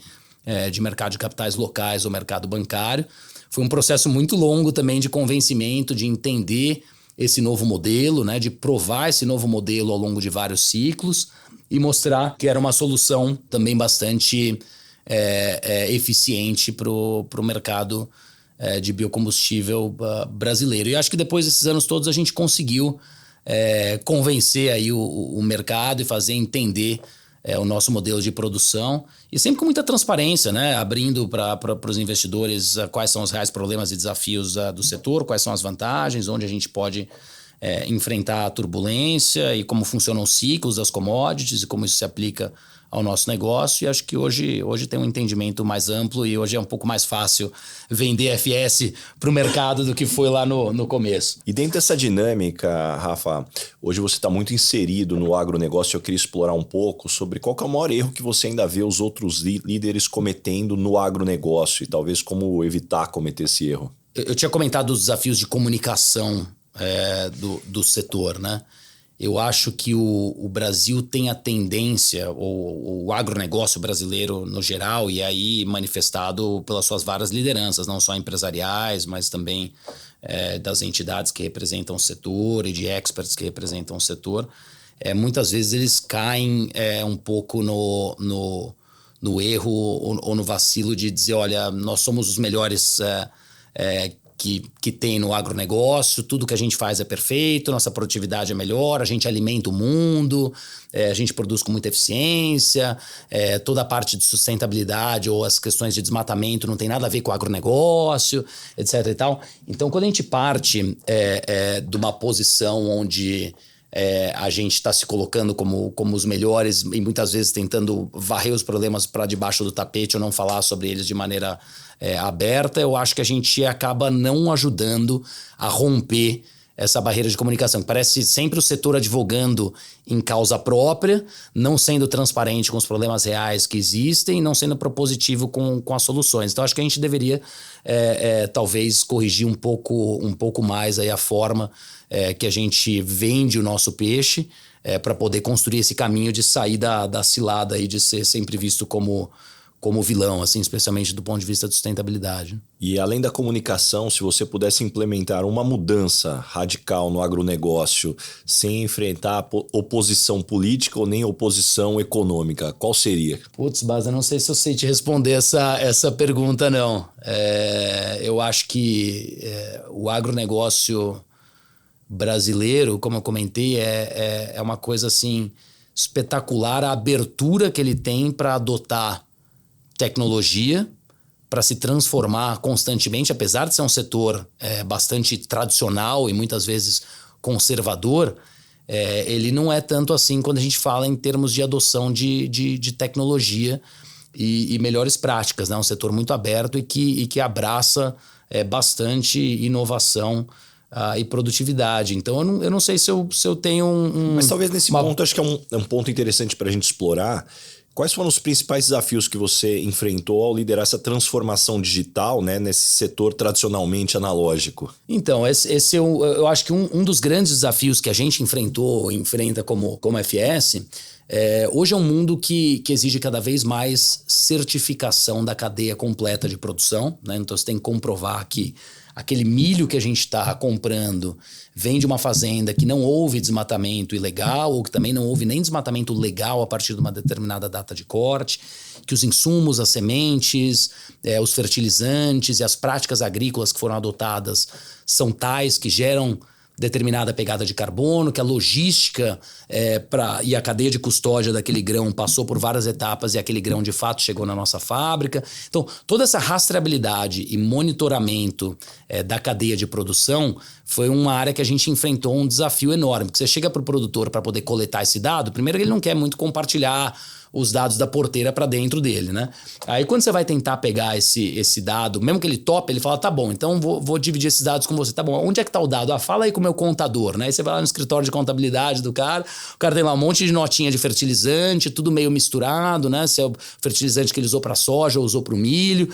de mercado de capitais locais ou mercado bancário, foi um processo muito longo também de convencimento, de entender esse novo modelo, né? De provar esse novo modelo ao longo de vários ciclos e mostrar que era uma solução também bastante eficiente para o mercado de biocombustível brasileiro. E acho que depois desses anos todos a gente conseguiu convencer aí o mercado e fazer entender o nosso modelo de produção e sempre com muita transparência, né? Abrindo para os investidores quais são os reais problemas e desafios do setor, quais são as vantagens, onde a gente pode enfrentar a turbulência e como funcionam os ciclos das commodities e como isso se aplica ao nosso negócio. E acho que hoje tem um entendimento mais amplo e hoje é um pouco mais fácil vender FS para o mercado do que foi lá no começo. E dentro dessa dinâmica, Rafa, hoje você está muito inserido no agronegócio. Eu queria explorar um pouco sobre qual que é o maior erro que você ainda vê os outros líderes cometendo no agronegócio e talvez como evitar cometer esse erro. Eu tinha comentado os desafios de comunicação do setor, né? Eu acho que o Brasil tem a tendência, ou o agronegócio brasileiro no geral, e aí manifestado pelas suas várias lideranças, não só empresariais, mas também das entidades que representam o setor e de experts que representam o setor. Muitas vezes eles caem um pouco no erro ou no vacilo de dizer, olha, nós somos os melhores que tem no agronegócio, tudo que a gente faz é perfeito, nossa produtividade é melhor, a gente alimenta o mundo, a gente produz com muita eficiência, toda a parte de sustentabilidade ou as questões de desmatamento não tem nada a ver com o agronegócio, etc. e tal. Então, quando a gente parte de uma posição onde a gente está se colocando como os melhores e muitas vezes tentando varrer os problemas para debaixo do tapete ou não falar sobre eles de maneira aberta, eu acho que a gente acaba não ajudando a romper essa barreira de comunicação. Parece sempre o setor advogando em causa própria, não sendo transparente com os problemas reais que existem, não sendo propositivo com as soluções. Então, acho que a gente deveria talvez corrigir um pouco mais aí a forma que a gente vende o nosso peixe para poder construir esse caminho de sair da cilada aí de ser sempre visto como como vilão, assim, especialmente do ponto de vista de sustentabilidade. E além da comunicação, se você pudesse implementar uma mudança radical no agronegócio sem enfrentar oposição política ou nem oposição econômica, qual seria? Putz, Baza, não sei se eu sei te responder essa pergunta, não. Eu acho que o agronegócio brasileiro, como eu comentei, é uma coisa assim espetacular, a abertura que ele tem para adotar tecnologia, para se transformar constantemente, apesar de ser um setor bastante tradicional e muitas vezes conservador, ele não é tanto assim quando a gente fala em termos de adoção de tecnologia e melhores práticas, né? Um setor muito aberto e que abraça bastante inovação e produtividade. Então eu não sei se eu tenho Mas talvez nesse ponto, acho que é um ponto interessante para a gente explorar. Quais foram os principais desafios que você enfrentou ao liderar essa transformação digital, né, nesse setor tradicionalmente analógico? Então, esse eu acho que um dos grandes desafios que a gente enfrenta como FS, hoje é um mundo que exige cada vez mais certificação da cadeia completa de produção, né? Então você tem que comprovar que aquele milho que a gente está comprando vem de uma fazenda que não houve desmatamento ilegal ou que também não houve nem desmatamento legal a partir de uma determinada data de corte, que os insumos, as sementes, os fertilizantes e as práticas agrícolas que foram adotadas são tais que geram determinada pegada de carbono, que a logística e a cadeia de custódia daquele grão passou por várias etapas e aquele grão de fato chegou na nossa fábrica. Então, toda essa rastreabilidade e monitoramento da cadeia de produção foi uma área que a gente enfrentou um desafio enorme, porque você chega para o produtor para poder coletar esse dado, primeiro ele não quer muito compartilhar os dados da porteira para dentro dele, né? Aí quando você vai tentar pegar esse dado, mesmo que ele tope, ele fala, tá bom, então vou dividir esses dados com você. Tá bom, onde é que tá o dado? Fala aí com o meu contador, né? Aí você vai lá no escritório de contabilidade do cara, o cara tem lá um monte de notinha de fertilizante, tudo meio misturado, né? Se é o fertilizante que ele usou para soja ou usou para o milho.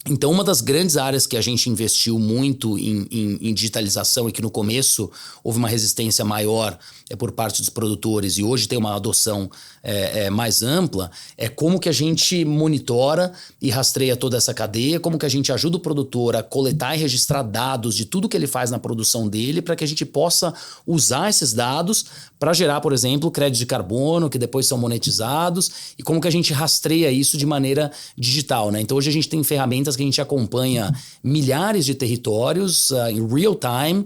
Então, uma das grandes áreas que a gente investiu muito em digitalização e que no começo houve uma resistência maior por parte dos produtores e hoje tem uma adoção mais ampla, é como que a gente monitora e rastreia toda essa cadeia, como que a gente ajuda o produtor a coletar e registrar dados de tudo que ele faz na produção dele para que a gente possa usar esses dados para gerar, por exemplo, créditos de carbono que depois são monetizados e como que a gente rastreia isso de maneira digital, né? Então hoje a gente tem ferramentas que a gente acompanha milhares de territórios em real time,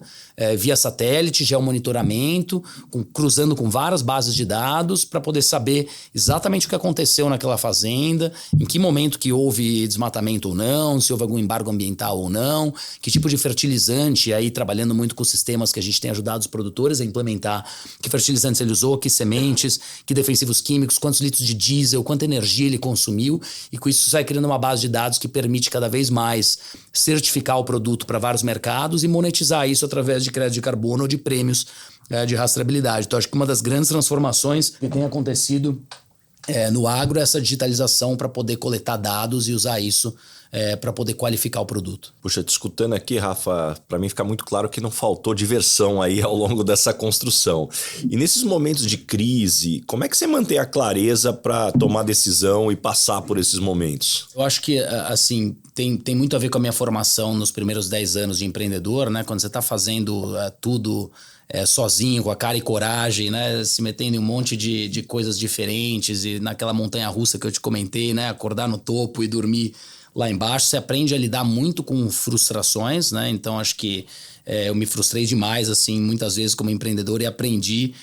via satélite, geomonitoramento, cruzando com várias bases de dados para poder saber exatamente o que aconteceu naquela fazenda, em que momento que houve desmatamento ou não, se houve algum embargo ambiental ou não, que tipo de fertilizante, aí trabalhando muito com sistemas que a gente tem ajudado os produtores a implementar, que fertilizantes ele usou, que sementes, que defensivos químicos, quantos litros de diesel, quanta energia ele consumiu, e com isso vai criando uma base de dados que permite cada vez mais certificar o produto para vários mercados e monetizar isso através de crédito de carbono ou de prêmios de rastreabilidade. Então, acho que uma das grandes transformações que tem acontecido no agro é essa digitalização para poder coletar dados e usar isso para poder qualificar o produto. Puxa, te escutando aqui, Rafa, para mim fica muito claro que não faltou diversão aí ao longo dessa construção. E nesses momentos de crise, como é que você mantém a clareza para tomar decisão e passar por esses momentos? Eu acho que, assim, tem muito a ver com a minha formação nos primeiros 10 anos de empreendedor, né? Quando você está fazendo tudo sozinho, com a cara e coragem, né? Se metendo em um monte de coisas diferentes e naquela montanha-russa que eu te comentei, né? Acordar no topo e dormir lá embaixo, você aprende a lidar muito com frustrações, né? Então, acho que eu me frustrei demais, assim, muitas vezes como empreendedor e aprendi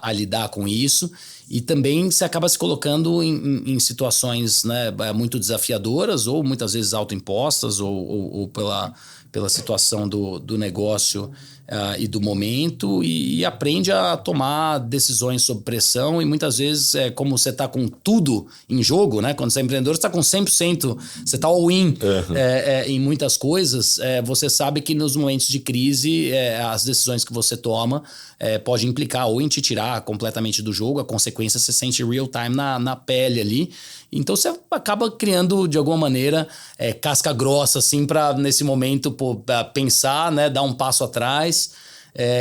a lidar com isso. E também você acaba se colocando em situações, né, muito desafiadoras ou muitas vezes autoimpostas ou pela situação do negócio e do momento e aprende a tomar decisões sob pressão e muitas vezes como você está com tudo em jogo, né? Quando você é empreendedor, você está com 100%, você está all-in em muitas coisas, você sabe que nos momentos de crise as decisões que você toma pode implicar ou em te tirar completamente do jogo, a consequência você sente real time na pele ali. Então você acaba criando, de alguma maneira, casca grossa, assim, para nesse momento pensar, né, dar um passo atrás,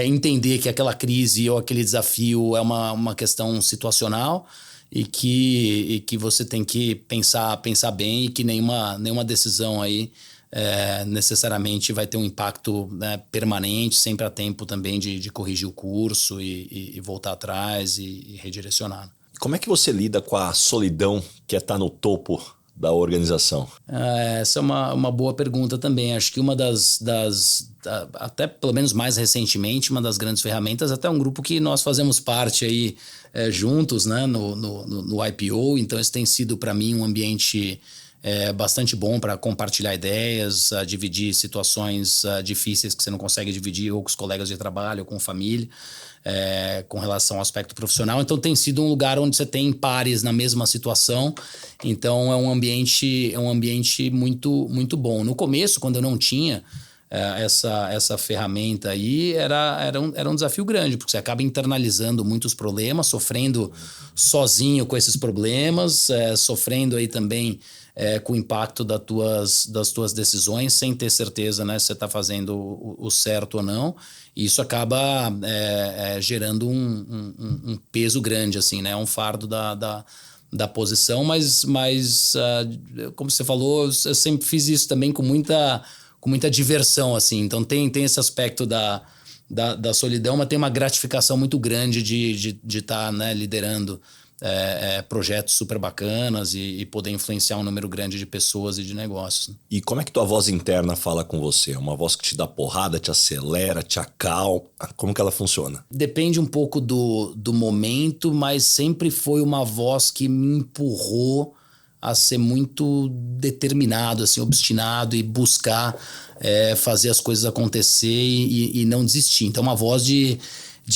entender que aquela crise ou aquele desafio é uma questão situacional e que você tem que pensar bem, e que nenhuma decisão aí necessariamente vai ter um impacto, né, permanente. Sempre há tempo também de corrigir o curso e voltar atrás e redirecionar. Como é que você lida com a solidão que é estar no topo da organização? Essa é uma boa pergunta também. Acho que uma até pelo menos mais recentemente, uma das grandes ferramentas, até um grupo que nós fazemos parte aí juntos, né, no IPO. Então esse tem sido para mim um ambiente bastante bom para compartilhar ideias, dividir situações difíceis que você não consegue dividir ou com os colegas de trabalho ou com família, com relação ao aspecto profissional. Então tem sido um lugar onde você tem pares na mesma situação. Então é um ambiente muito, muito bom. No começo, quando eu não tinha essa ferramenta aí, era um desafio grande, porque você acaba internalizando muitos problemas, sofrendo sozinho com esses problemas, sofrendo aí também com o impacto das tuas decisões, sem ter certeza, né, se você está fazendo o certo ou não. E isso acaba gerando um peso grande, assim, né? Um fardo da posição, mas como você falou, eu sempre fiz isso também com muita diversão, assim. Então tem esse aspecto da solidão, mas tem uma gratificação muito grande de estar, né, liderando projetos super bacanas e poder influenciar um número grande de pessoas e de negócios. E como é que tua voz interna fala com você? É uma voz que te dá porrada, te acelera, te acalma? Como que ela funciona? Depende um pouco do momento, mas sempre foi uma voz que me empurrou a ser muito determinado, assim, obstinado e buscar fazer as coisas acontecer e não desistir. Então, uma voz de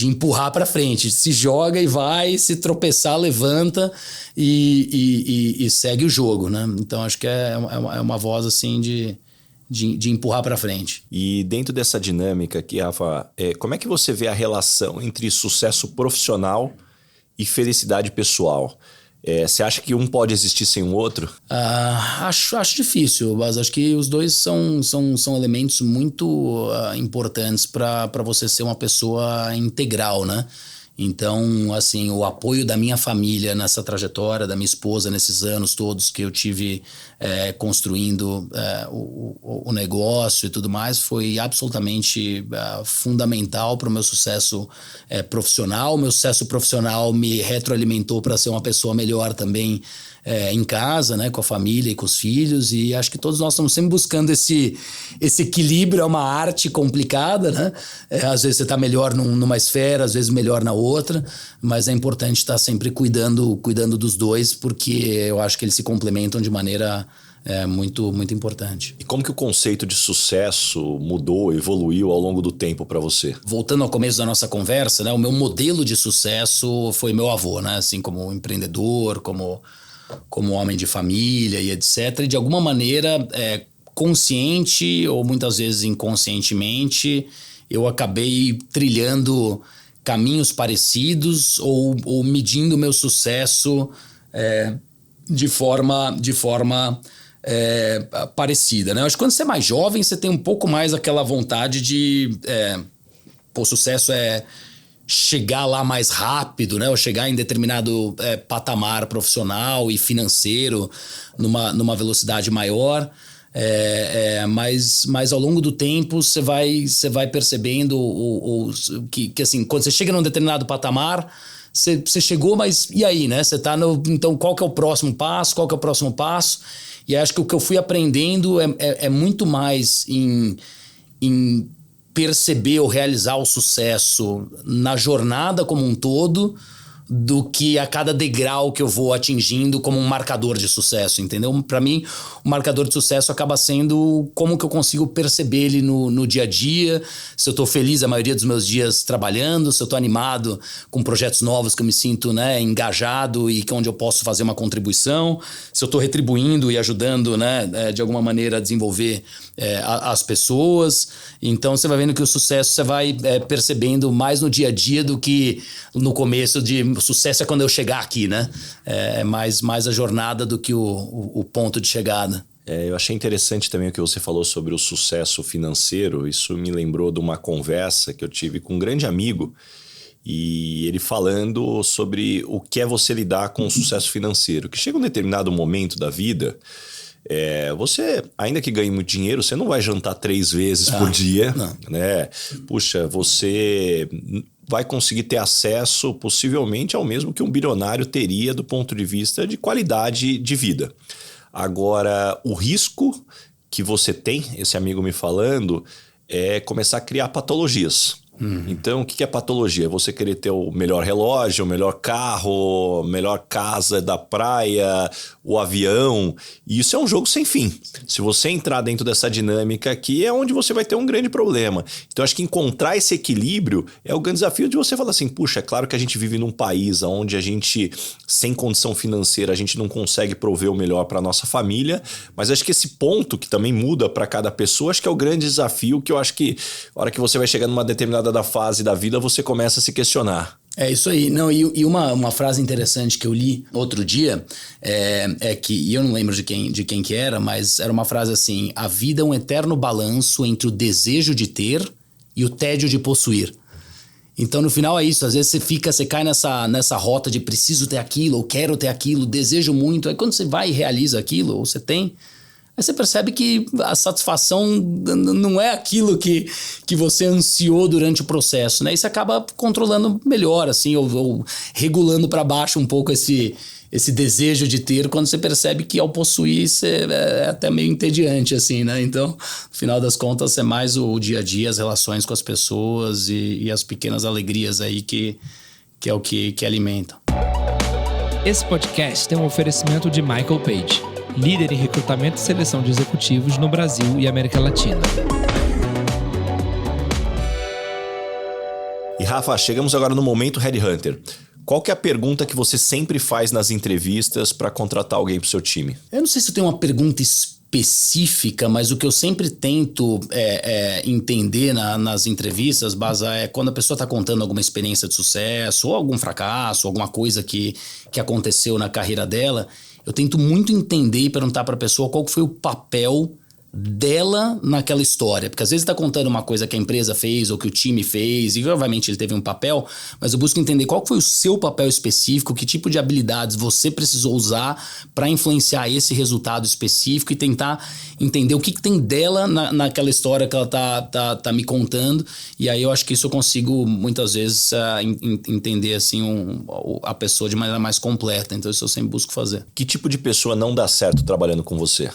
empurrar para frente, se joga e vai, se tropeçar, levanta e segue o jogo, né? Então acho que é uma voz assim de empurrar para frente. E dentro dessa dinâmica aqui, Rafa, como é que você vê a relação entre sucesso profissional e felicidade pessoal? Você acha que um pode existir sem o outro? Acho difícil, mas acho que os dois são elementos muito importantes para você ser uma pessoa integral, né? Então, assim, o apoio da minha família nessa trajetória, da minha esposa nesses anos todos que eu tive construindo o negócio e tudo mais, foi absolutamente fundamental para o meu sucesso profissional. O meu sucesso profissional me retroalimentou para ser uma pessoa melhor também em casa, né, com a família e com os filhos, e acho que todos nós estamos sempre buscando esse equilíbrio. É uma arte complicada, né? Às vezes você está melhor numa esfera, às vezes melhor na outra, mas é importante estar sempre cuidando dos dois, porque eu acho que eles se complementam de maneira muito, muito importante. E como que o conceito de sucesso mudou, evoluiu ao longo do tempo para você? Voltando ao começo da nossa conversa, né, o meu modelo de sucesso foi meu avô, né? Assim, como empreendedor, como homem de família e etc. E de alguma maneira, consciente ou muitas vezes inconscientemente, eu acabei trilhando caminhos parecidos ou medindo o meu sucesso de forma parecida, né? Eu acho que quando você é mais jovem, você tem um pouco mais aquela vontade de... o sucesso chegar lá mais rápido, né? Ou chegar em determinado patamar profissional e financeiro numa velocidade maior. Mas ao longo do tempo você vai percebendo que assim, quando você chega num determinado patamar, você chegou, mas e aí, né? Você tá então qual que é o próximo passo? Qual que é o próximo passo? E acho que o que eu fui aprendendo é muito mais em perceber ou realizar o sucesso na jornada como um todo do que a cada degrau que eu vou atingindo como um marcador de sucesso, entendeu? Para mim, o marcador de sucesso acaba sendo como que eu consigo perceber ele no dia a dia, se eu tô feliz a maioria dos meus dias trabalhando, se eu tô animado com projetos novos que eu me sinto, né, engajado e onde eu posso fazer uma contribuição, se eu tô retribuindo e ajudando, né, de alguma maneira a desenvolver as pessoas. Então você vai vendo que o sucesso você vai percebendo mais no dia a dia do que no começo o sucesso é quando eu chegar aqui, né? Mais a jornada do que o ponto de chegada. Eu achei interessante também o que você falou sobre o sucesso financeiro. Isso me lembrou de uma conversa que eu tive com um grande amigo e ele falando sobre o que é você lidar com o sucesso financeiro. Que chega um determinado momento da vida, você, ainda que ganhe muito dinheiro, você não vai jantar 3 vezes por dia, né? Puxa, você vai conseguir ter acesso possivelmente ao mesmo que um bilionário teria do ponto de vista de qualidade de vida. Agora, o risco que você tem, esse amigo me falando, é começar a criar patologias. Então, o que é patologia? É você querer ter o melhor relógio, o melhor carro, a melhor casa da praia, o avião. E isso é um jogo sem fim. Se você entrar dentro dessa dinâmica aqui, é onde você vai ter um grande problema. Então, acho que encontrar esse equilíbrio é o grande desafio de você falar assim, puxa, é claro que a gente vive num país onde a gente, sem condição financeira, a gente não consegue prover o melhor para nossa família, mas acho que esse ponto que também muda para cada pessoa, acho que é o grande desafio que eu acho que a hora que você vai chegar numa determinada da fase da vida, você começa a se questionar. É isso aí. Não, e uma frase interessante que eu li outro dia que, e eu não lembro de quem que era, mas era uma frase assim: a vida é um eterno balanço entre o desejo de ter e o tédio de possuir. Então, no final é isso. Às vezes você cai nessa rota de preciso ter aquilo, ou quero ter aquilo, desejo muito. Aí quando você vai e realiza aquilo, ou você tem, aí você percebe que a satisfação não é aquilo que você ansiou durante o processo, né? E você acaba controlando melhor, assim, ou regulando para baixo um pouco esse desejo de ter, quando você percebe que ao possuir é até meio entediante, assim, né? Então, no final das contas, é mais o dia a dia, as relações com as pessoas e as pequenas alegrias aí que é o que alimentam. Esse podcast tem um oferecimento de Michael Page, líder em recrutamento e seleção de executivos no Brasil e América Latina. E Rafa, chegamos agora no momento Headhunter. Qual que é a pergunta que você sempre faz nas entrevistas para contratar alguém para o seu time? Eu não sei se eu tenho uma pergunta específica, mas o que eu sempre tento entender nas entrevistas, Baza, é quando a pessoa está contando alguma experiência de sucesso, ou algum fracasso, alguma coisa que aconteceu na carreira dela. Eu tento muito entender e perguntar para a pessoa qual foi o papel dela naquela história. Porque às vezes está contando uma coisa que a empresa fez ou que o time fez, e obviamente ele teve um papel, mas eu busco entender qual foi o seu papel específico, que tipo de habilidades você precisou usar para influenciar esse resultado específico e tentar entender o que tem dela naquela história que ela tá me contando. E aí eu acho que isso eu consigo muitas vezes entender assim a pessoa de maneira mais completa. Então isso eu sempre busco fazer. Que tipo de pessoa não dá certo trabalhando com você?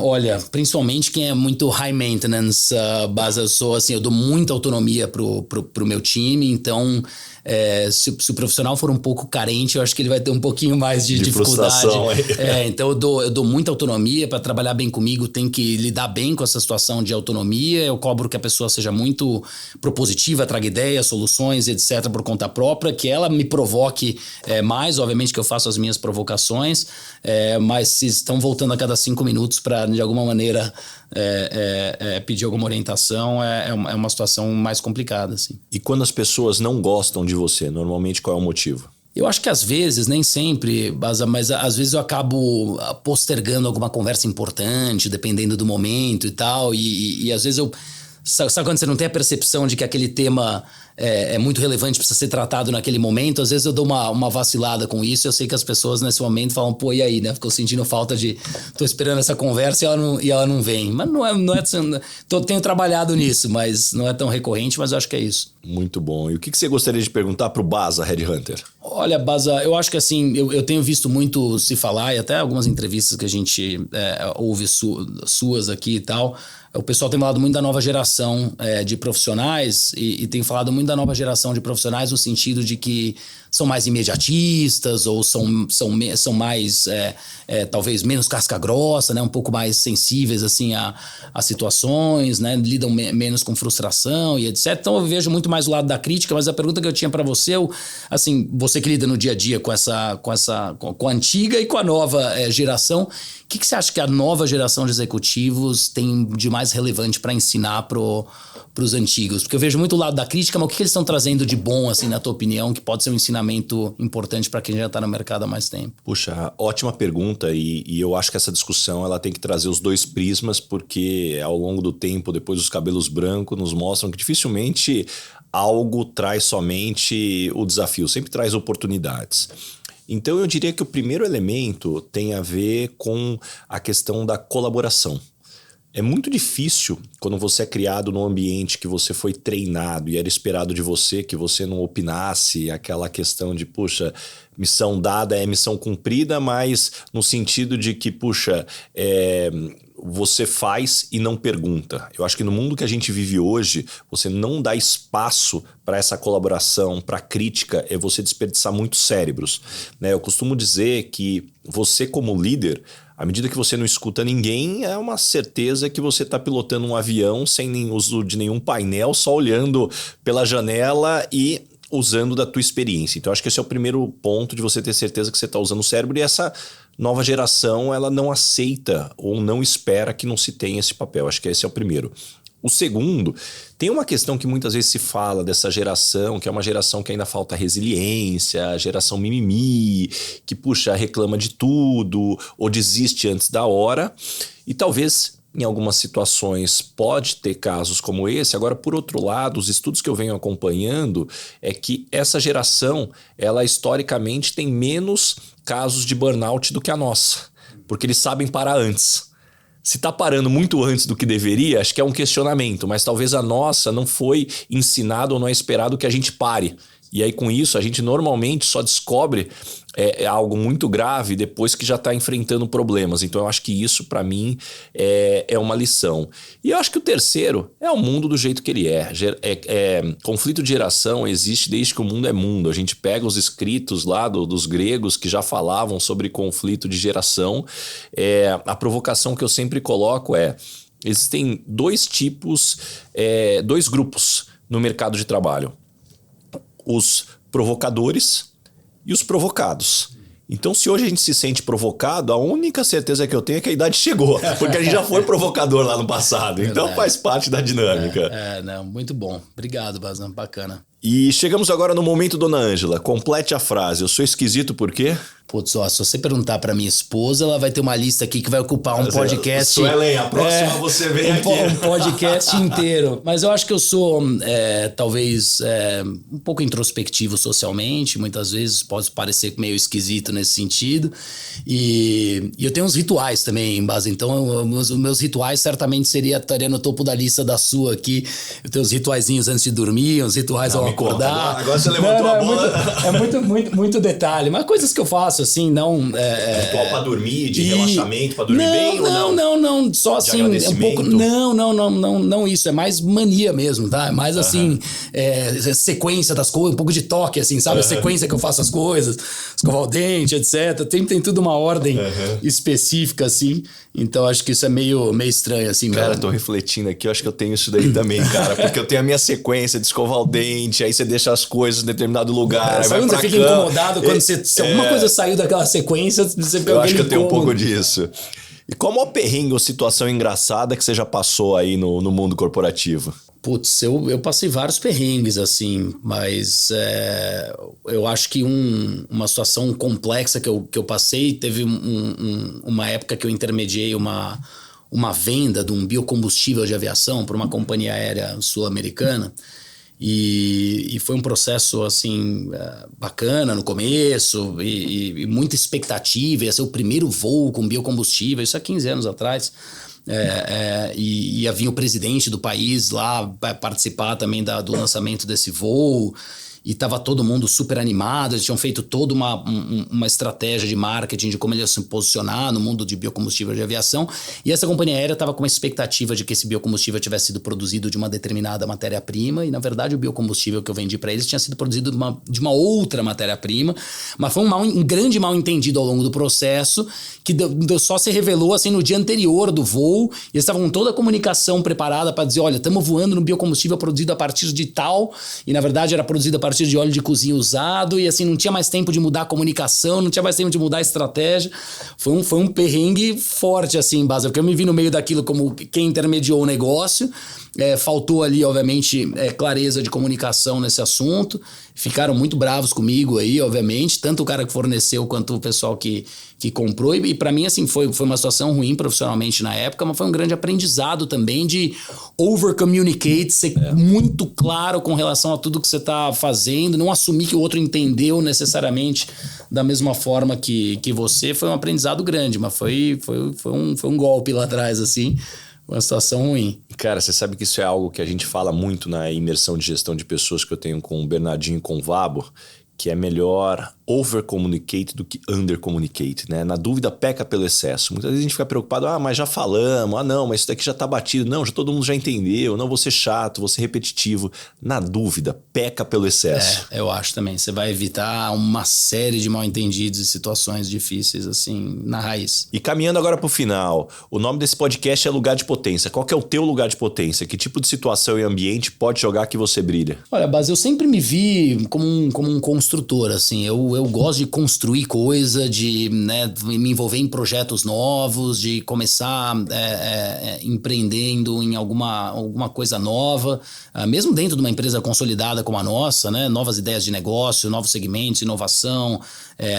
Olha, principalmente quem é muito high maintenance, eu dou muita autonomia pro meu time, então se o profissional for um pouco carente, eu acho que ele vai ter um pouquinho mais de dificuldade. Então eu dou muita autonomia. Para trabalhar bem comigo, tem que lidar bem com essa situação de autonomia. Eu cobro que a pessoa seja muito propositiva, traga ideias, soluções, etc, por conta própria, que ela me provoque mais, obviamente que eu faço as minhas provocações, mas se estão voltando a cada 5 minutos para, de alguma maneira, pedir alguma orientação, é uma situação mais complicada, assim. E quando as pessoas não gostam de você, normalmente qual é o motivo? Eu acho que às vezes, nem sempre, mas às vezes eu acabo postergando alguma conversa importante, dependendo do momento e tal, e às vezes eu... Sabe quando você não tem a percepção de que aquele tema é muito relevante, precisa ser tratado naquele momento? Às vezes eu dou uma vacilada com isso. Eu sei que as pessoas nesse momento falam, pô, e aí, né? Ficou sentindo falta de... Tô esperando essa conversa e ela não vem. Mas não é tenho trabalhado nisso, mas não é tão recorrente, mas eu acho que é isso. Muito bom. E o que você gostaria de perguntar pro Baza Headhunter? Olha, Baza, eu acho que assim, eu tenho visto muito se falar, e até algumas entrevistas que a gente ouve suas aqui e tal. O pessoal tem falado muito da nova geração de profissionais e tem falado muito da nova geração de profissionais no sentido de que são mais imediatistas ou são mais, talvez, menos casca grossa, né? Um pouco mais sensíveis assim, a situações, né? Lidam menos com frustração e etc. Então eu vejo muito mais o lado da crítica, mas a pergunta que eu tinha para você, assim, você que lida no dia a dia com a antiga e com a nova geração, o que você acha que a nova geração de executivos tem de mais relevante para ensinar pros antigos? Porque eu vejo muito o lado da crítica, mas o que eles estão trazendo de bom, assim, na tua opinião, que pode ser um ensinamento treinamento importante para quem já está no mercado há mais tempo. Puxa, ótima pergunta e eu acho que essa discussão ela tem que trazer os dois prismas, porque ao longo do tempo, depois os cabelos brancos nos mostram que dificilmente algo traz somente o desafio, sempre traz oportunidades. Então eu diria que o primeiro elemento tem a ver com a questão da colaboração. É muito difícil quando você é criado num ambiente que você foi treinado e era esperado de você que você não opinasse, aquela questão de, puxa, missão dada é missão cumprida, mas no sentido de que, puxa, você faz e não pergunta. Eu acho que no mundo que a gente vive hoje, você não dá espaço para essa colaboração, para crítica, é você desperdiçar muitos cérebros, né? Eu costumo dizer que você como líder, à medida que você não escuta ninguém, é uma certeza que você está pilotando um avião sem nem uso de nenhum painel, só olhando pela janela e usando da tua experiência. Então, acho que esse é o primeiro ponto de você ter certeza que você está usando o cérebro, e essa nova geração, ela não aceita ou não espera que não se tenha esse papel. Acho que esse é o primeiro. O segundo, tem uma questão que muitas vezes se fala dessa geração, que é uma geração que ainda falta resiliência, a geração mimimi, que, puxa, reclama de tudo ou desiste antes da hora. E talvez, em algumas situações, pode ter casos como esse. Agora, por outro lado, os estudos que eu venho acompanhando é que essa geração, ela historicamente tem menos casos de burnout do que a nossa, porque eles sabem parar antes. Se está parando muito antes do que deveria, acho que é um questionamento, mas talvez a nossa não foi ensinado ou não é esperado que a gente pare. E aí com isso a gente normalmente só descobre algo muito grave depois que já está enfrentando problemas. Então eu acho que isso para mim é uma lição. E eu acho que o terceiro é o mundo do jeito que ele é. Conflito de geração existe desde que o mundo é mundo. A gente pega os escritos lá dos gregos que já falavam sobre conflito de geração. A provocação que eu sempre coloco existem dois grupos no mercado de trabalho. Os provocadores e os provocados. Então, se hoje a gente se sente provocado, a única certeza que eu tenho é que a idade chegou, porque a gente já foi provocador lá no passado. Então, faz parte da dinâmica. Não, muito bom. Obrigado, Bazan. Bacana. E chegamos agora no momento, Dona Ângela. Complete a frase. Eu sou esquisito por quê? Putz, se você perguntar pra minha esposa, ela vai ter uma lista aqui que vai ocupar um podcast. Suelen, a próxima você vem aqui. Um podcast inteiro. Mas eu acho que eu sou, talvez, um pouco introspectivo socialmente. Muitas vezes pode parecer meio esquisito nesse sentido. E eu tenho uns rituais também em base. Então, os meus rituais certamente estaria no topo da lista da sua aqui. Eu tenho uns rituaizinhos antes de dormir, uns rituais ao acordar. Agora você levantou a bola. Muito detalhe. Mas coisas que eu faço assim, não... ritual pra dormir, de relaxamento, pra dormir bem ou não? Não, só assim, um pouco... Não isso, é mais mania mesmo, tá? É mais assim, sequência das coisas, um pouco de toque, assim, sabe? A sequência que eu faço as coisas, escovar o dente, etc. Tem tudo uma ordem específica, assim. Então, acho que isso é meio estranho, assim. Cara, tô refletindo aqui, eu acho que eu tenho isso daí também, cara. Porque eu tenho a minha sequência de escovar o dente, aí você deixa as coisas em determinado lugar, aí vai pra você fica incomodado quando se alguma coisa saiu daquela sequência, você fica... Eu acho que eu tenho um pouco disso. E qual é o maior perrengue ou situação engraçada que você já passou aí no mundo corporativo? Putz, eu passei vários perrengues, assim, mas eu acho que uma situação complexa que eu passei, teve uma época que eu intermediei uma venda de um biocombustível de aviação para uma companhia aérea sul-americana. E foi um processo assim bacana no começo e muita expectativa, ia ser o primeiro voo com biocombustível, isso há 15 anos atrás. E ia vir o presidente do país lá participar também do lançamento desse voo. E estava todo mundo super animado, eles tinham feito toda uma estratégia de marketing de como eles iam se posicionar no mundo de biocombustível de aviação. E essa companhia aérea estava com uma expectativa de que esse biocombustível tivesse sido produzido de uma determinada matéria-prima. E, na verdade, o biocombustível que eu vendi para eles tinha sido produzido de uma outra matéria-prima. Mas foi um grande mal-entendido ao longo do processo, que só se revelou assim, no dia anterior do voo. E eles estavam com toda a comunicação preparada para dizer, olha, estamos voando no biocombustível produzido a partir de tal. E, na verdade, era produzido a partir de óleo de cozinha usado, e assim, não tinha mais tempo de mudar a comunicação, não tinha mais tempo de mudar a estratégia. Foi um perrengue forte, assim, em base, porque eu me vi no meio daquilo como quem intermediou o negócio, faltou ali, obviamente, clareza de comunicação nesse assunto. Ficaram muito bravos comigo aí, obviamente, tanto o cara que forneceu quanto o pessoal que comprou. E para mim, assim, foi uma situação ruim profissionalmente na época, mas foi um grande aprendizado também de over-communicate, ser muito claro com relação a tudo que você está fazendo, não assumir que o outro entendeu necessariamente da mesma forma que você. Foi um aprendizado grande, mas foi um golpe lá atrás, assim. Uma situação ruim. Cara, você sabe que isso é algo que a gente fala muito na imersão de gestão de pessoas que eu tenho com o Bernardinho e com o Vabo, que é melhor over-communicate do que under-communicate, né? Na dúvida, peca pelo excesso. Muitas vezes a gente fica preocupado, mas já falamos, não, mas isso daqui já tá batido. Não, todo mundo já entendeu, não vou ser chato, vou ser repetitivo. Na dúvida, peca pelo excesso. Eu acho também. Você vai evitar uma série de mal-entendidos e situações difíceis, assim, na raiz. E caminhando agora pro final, o nome desse podcast é Lugar de Potência. Qual que é o teu lugar de potência? Que tipo de situação e ambiente pode jogar que você brilha? Olha, Bas, eu sempre me vi como um construtor, assim. Eu gosto de construir coisa, de me envolver em projetos novos, de começar empreendendo em alguma coisa nova, mesmo dentro de uma empresa consolidada como a nossa, né? Novas ideias de negócio, novos segmentos, inovação,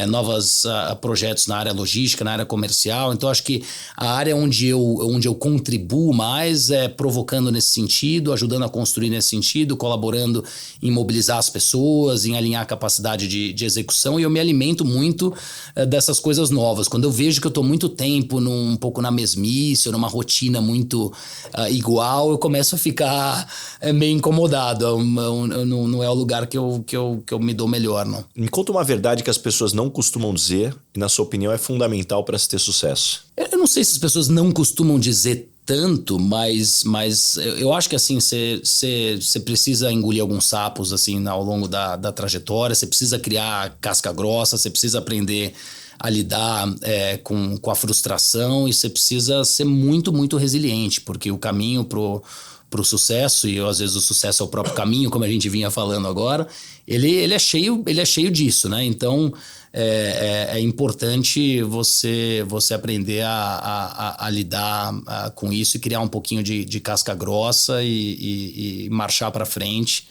novos projetos na área logística, na área comercial. Então, acho que a área onde eu contribuo mais é provocando nesse sentido, ajudando a construir nesse sentido, colaborando em mobilizar as pessoas, em alinhar a capacidade de execução, e eu me alimento muito dessas coisas novas. Quando eu vejo que eu estou muito tempo um pouco na mesmice, ou numa rotina muito igual, eu começo a ficar meio incomodado. Não é o lugar que eu me dou melhor, não. Me conta uma verdade que as pessoas não costumam dizer e, na sua opinião, é fundamental para se ter sucesso. Eu não sei se as pessoas não costumam dizer tanto, mas eu acho que assim, você precisa engolir alguns sapos assim, ao longo da trajetória, você precisa criar casca grossa, você precisa aprender a lidar com a frustração, e você precisa ser muito, muito resiliente, porque o caminho pro sucesso, e às vezes o sucesso é o próprio caminho, como a gente vinha falando agora, ele é cheio disso, né? Então é importante você aprender a lidar com isso e criar um pouquinho de casca grossa e marchar para frente.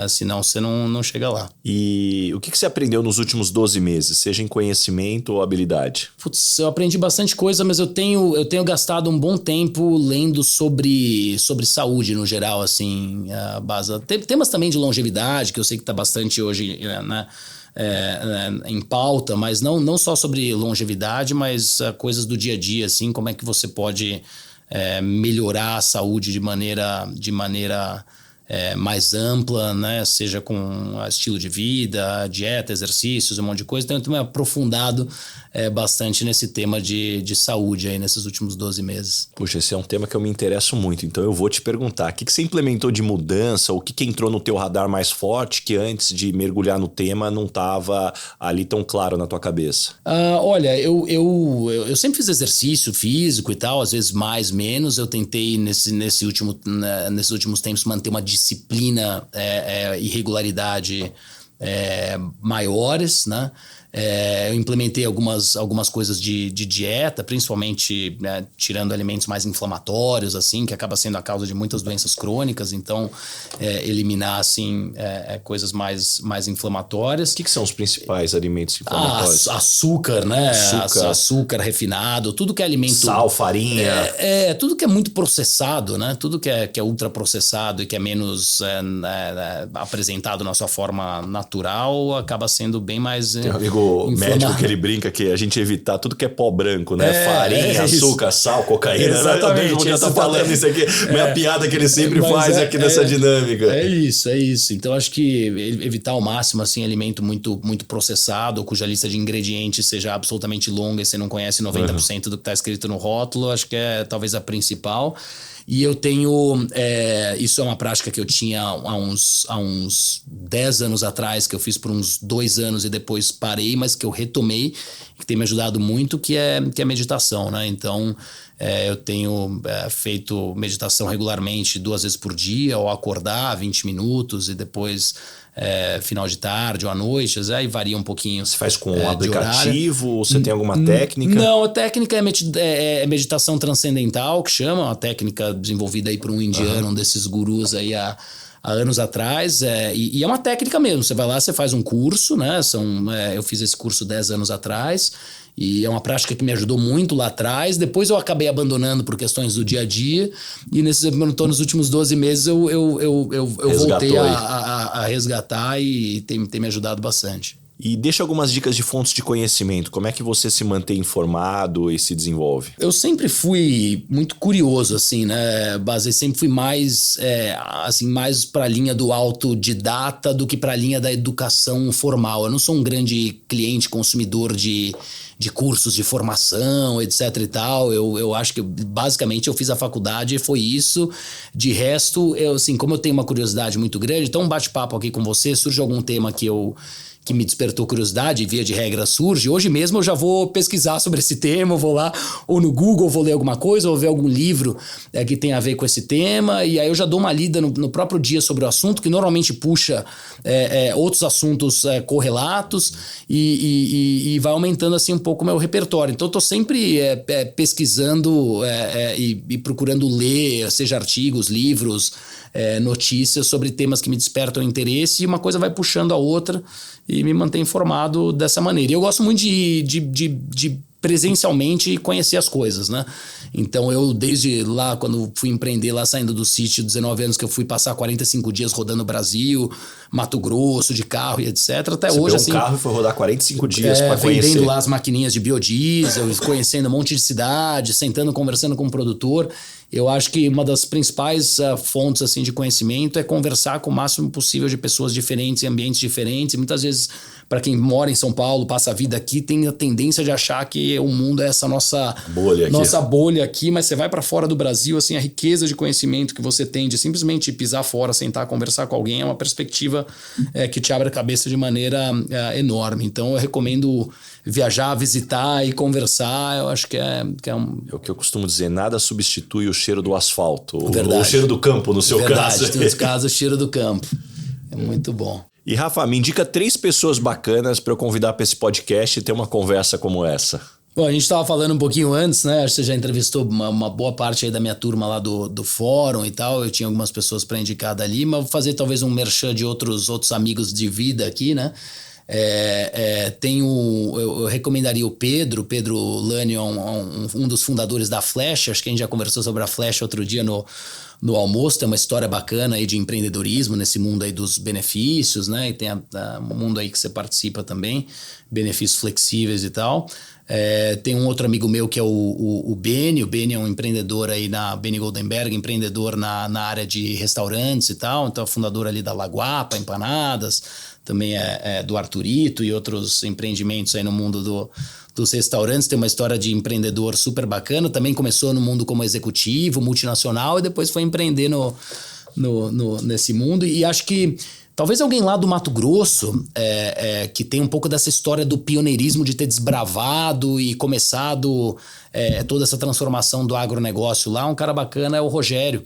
Senão você não chega lá. E o que você aprendeu nos últimos 12 meses, seja em conhecimento ou habilidade? Putz, eu aprendi bastante coisa, mas eu tenho gastado um bom tempo lendo sobre saúde no geral, assim, Basa. Temas também de longevidade, que eu sei que está bastante hoje, né? Em pauta, mas não só sobre longevidade, mas coisas do dia a dia, assim, como é que você pode melhorar a saúde de maneira mais ampla, né? Seja com estilo de vida, dieta, exercícios, um monte de coisa. Então eu tenho me aprofundado bastante nesse tema de saúde aí nesses últimos 12 meses. Puxa, esse é um tema que eu me interesso muito, então eu vou te perguntar, o que você implementou de mudança, o que entrou no teu radar mais forte que antes de mergulhar no tema não estava ali tão claro na tua cabeça? Olha, eu sempre fiz exercício físico e tal, às vezes mais, menos. Eu tentei nesses últimos tempos manter uma disciplina e regularidade maiores, né? Eu implementei algumas coisas de dieta, principalmente tirando alimentos mais inflamatórios, assim, que acaba sendo a causa de muitas doenças crônicas. Então, eliminar assim, coisas mais inflamatórias. O que são os principais alimentos inflamatórios? Açúcar, né? Açúcar refinado, tudo que é alimento... Sal, farinha. Tudo que é muito processado, né? Tudo que é ultraprocessado e que é menos apresentado na sua forma natural, acaba sendo bem mais... Tem um amigo médico que ele brinca que a gente evitar tudo que é pó branco, né? Farinha, açúcar, sal, cocaína. Exatamente. Eu já tá falando isso aqui. Minha piada que ele sempre faz aqui nessa dinâmica. É isso. Então acho que evitar ao máximo assim, alimento muito, muito processado, cuja lista de ingredientes seja absolutamente longa e você não conhece 90% do que está escrito no rótulo, acho que é talvez a principal. E eu tenho... isso é uma prática que eu tinha há uns 10 anos atrás, que eu fiz por uns 2 anos e depois parei, mas que eu retomei, que tem me ajudado muito, que é a meditação, né? Então, eu tenho feito meditação regularmente 2 vezes por dia, ao acordar 20 minutos e depois final de tarde ou à noite, aí varia um pouquinho. Você faz com um aplicativo? Você tem alguma técnica? Não, a técnica é meditação transcendental, que chama, uma técnica desenvolvida aí por um indiano, um desses gurus aí há anos atrás, e é uma técnica mesmo. Você vai lá, você faz um curso, né? Eu fiz esse curso 10 anos atrás, e é uma prática que me ajudou muito lá atrás. Depois eu acabei abandonando por questões do dia a dia, e nos últimos 12 meses eu voltei a resgatar, e tem me ajudado bastante. E deixa algumas dicas de fontes de conhecimento. Como é que você se mantém informado e se desenvolve? Eu sempre fui muito curioso, assim, né? Sempre fui mais para a linha do autodidata do que para a linha da educação formal. Eu não sou um grande cliente consumidor de cursos de formação, etc e tal. Eu acho que basicamente eu fiz a faculdade e foi isso. De resto, como eu tenho uma curiosidade muito grande, então um bate-papo aqui com você, surge algum tema que me despertou curiosidade, via de regra surge. Hoje mesmo eu já vou pesquisar sobre esse tema, eu vou lá ou no Google, vou ler alguma coisa, ou ver algum livro que tem a ver com esse tema, e aí eu já dou uma lida no próprio dia sobre o assunto, que normalmente puxa outros assuntos correlatos, e vai aumentando assim um pouco o meu repertório. Então eu tô sempre pesquisando e procurando ler, seja artigos, livros, notícias sobre temas que me despertam interesse, e uma coisa vai puxando a outra e me mantém informado dessa maneira. E eu gosto muito de presencialmente conhecer as coisas, né? Então eu, desde lá, quando fui empreender lá, saindo do sítio, 19 anos, que eu fui passar 45 dias rodando o Brasil, Mato Grosso, de carro e etc. Até você hoje, assim... Você carro e foi rodar 45 dias para conhecer. Vendendo lá as maquininhas de biodiesel, conhecendo um monte de cidade, sentando, conversando com o produtor. Eu acho que uma das principais fontes assim, de conhecimento é conversar com o máximo possível de pessoas diferentes, em ambientes diferentes. E muitas vezes, para quem mora em São Paulo, passa a vida aqui, tem a tendência de achar que o mundo é essa nossa bolha aqui, mas você vai para fora do Brasil, assim, a riqueza de conhecimento que você tem de simplesmente pisar fora, sentar, conversar com alguém, é uma perspectiva que te abre a cabeça de maneira enorme. Então eu recomendo viajar, visitar e conversar. Eu acho que é o que eu costumo dizer, nada substitui o cheiro do asfalto, Verdade. O cheiro do campo, no seu Verdade. caso. Tem uns casos, o cheiro do campo. É muito bom. E Rafa, me indica 3 pessoas bacanas para eu convidar para esse podcast e ter uma conversa como essa. Bom, a gente estava falando um pouquinho antes, né? Acho que você já entrevistou uma boa parte aí da minha turma lá do fórum e tal. Eu tinha algumas pessoas para indicar dali, mas vou fazer talvez um merchan de outros amigos de vida aqui, né? Eu recomendaria o Pedro Lani, um dos fundadores da Flash. Acho que a gente já conversou sobre a Flash outro dia no almoço. Tem uma história bacana aí de empreendedorismo nesse mundo aí dos benefícios, né? E tem um mundo aí que você participa também, benefícios flexíveis e tal. Tem um outro amigo meu que é o Beni. O Beni é um empreendedor aí Beni Goldenberg, empreendedor na área de restaurantes e tal. Então é fundador ali da Laguapa, Empanadas. Também é do Arturito e outros empreendimentos aí no mundo dos restaurantes. Tem uma história de empreendedor super bacana. Também começou no mundo como executivo, multinacional, e depois foi empreender nesse mundo. E acho que talvez alguém lá do Mato Grosso, que tem um pouco dessa história do pioneirismo de ter desbravado e começado toda essa transformação do agronegócio lá. Um cara bacana é o Rogério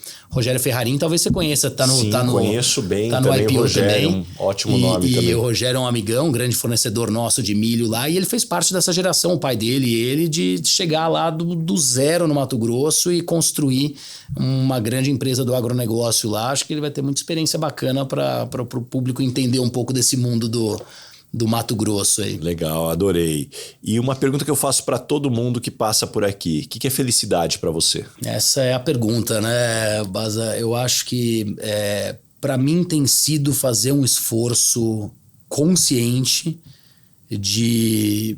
Ferrarin. Talvez você conheça, conheço bem. Tá no também IPO o Rogério, também. Um ótimo nome também. E o Rogério é um amigão, um grande fornecedor nosso de milho lá, e ele fez parte dessa geração, o pai dele e ele, de chegar lá do zero no Mato Grosso e construir uma grande empresa do agronegócio lá. Acho que ele vai ter muita experiência bacana para o público entender um pouco desse mundo do Mato Grosso aí. Legal, adorei. E uma pergunta que eu faço para todo mundo que passa por aqui: o que é felicidade para você? Essa é a pergunta, né, Baza? Eu acho que para mim tem sido fazer um esforço consciente de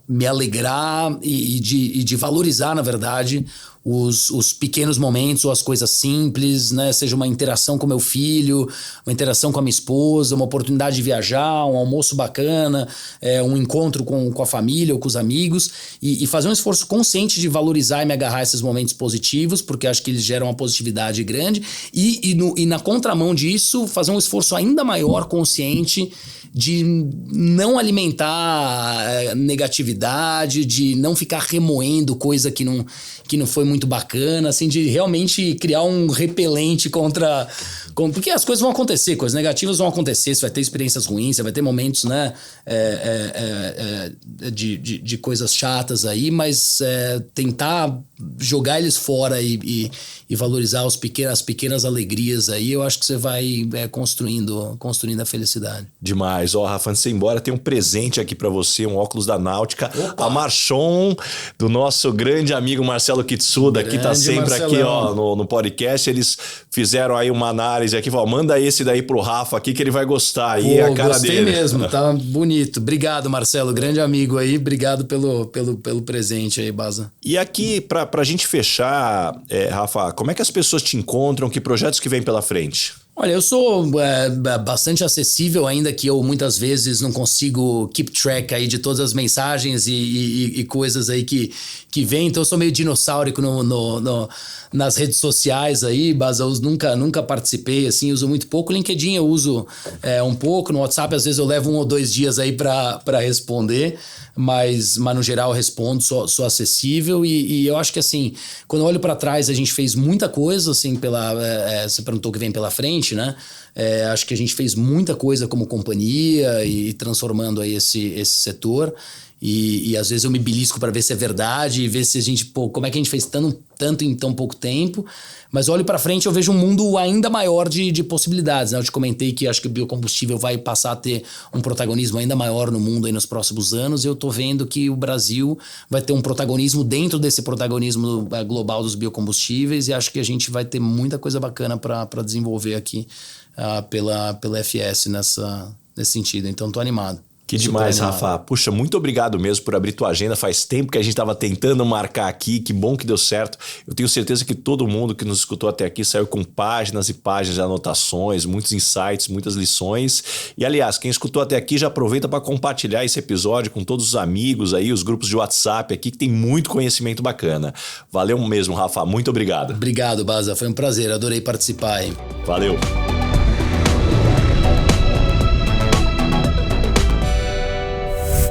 me alegrar e de valorizar, na verdade, os pequenos momentos ou as coisas simples, né? Seja uma interação com meu filho, uma interação com a minha esposa, uma oportunidade de viajar, um almoço bacana, um encontro com a família ou com os amigos, e fazer um esforço consciente de valorizar e me agarrar a esses momentos positivos, porque acho que eles geram uma positividade grande, e na contramão disso, fazer um esforço ainda maior, consciente, de não alimentar negatividade, de não ficar remoendo coisa que não foi muito bacana, assim, de realmente criar um repelente contra... Porque as coisas vão acontecer, coisas negativas vão acontecer, você vai ter experiências ruins, você vai ter momentos, né, de coisas chatas aí, mas tentar jogar eles fora e valorizar as pequenas alegrias aí, eu acho que você vai construindo a felicidade. Demais. Ó, Rafa, antes de ir embora, tem um presente aqui pra você, um óculos da Náutica. Opa! A Marchon, do nosso grande amigo Marcelo Kitsuda, que tá sempre Marcelão. aqui, ó, no podcast. Eles fizeram aí uma análise aqui, falou, manda esse daí pro Rafa aqui que ele vai gostar. Aí é a cara gostei dele. mesmo, tá bonito. Obrigado, Marcelo, grande amigo aí. Obrigado pelo presente aí, Baza. E aqui, pra gente fechar, Rafa, como é que as pessoas te encontram? Que projetos que vem pela frente? Olha, eu sou bastante acessível, ainda que eu muitas vezes não consigo keep track aí de todas as mensagens e coisas aí que vêm. Então eu sou meio dinossaurico nas redes sociais aí, mas eu nunca participei, assim, uso muito pouco. LinkedIn eu uso um pouco, no WhatsApp às vezes eu levo 1 ou 2 dias aí para responder, mas no geral eu respondo, sou acessível e eu acho que assim, quando eu olho para trás a gente fez muita coisa, assim, você perguntou o que vem pela frente, né? Acho que a gente fez muita coisa como companhia e transformando aí esse setor. E às vezes eu me belisco para ver se é verdade e ver se a gente, como é que a gente fez tanto em tão pouco tempo. Mas olho para frente, eu vejo um mundo ainda maior de possibilidades, né? Eu te comentei que acho que o biocombustível vai passar a ter um protagonismo ainda maior no mundo aí nos próximos anos. E eu tô vendo que o Brasil vai ter um protagonismo dentro desse protagonismo global dos biocombustíveis. E acho que a gente vai ter muita coisa bacana para desenvolver aqui pela FS nesse sentido. Então tô animado. Que demais, Rafa. Puxa, muito obrigado mesmo por abrir tua agenda. Faz tempo que a gente estava tentando marcar aqui. Que bom que deu certo. Eu tenho certeza que todo mundo que nos escutou até aqui saiu com páginas e páginas de anotações, muitos insights, muitas lições. E, aliás, quem escutou até aqui já aproveita para compartilhar esse episódio com todos os amigos aí, os grupos de WhatsApp aqui, que tem muito conhecimento bacana. Valeu mesmo, Rafa. Muito obrigado. Obrigado, Baza. Foi um prazer. Adorei participar aí. Valeu.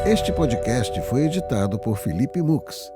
Este podcast foi editado por Felipe Mux.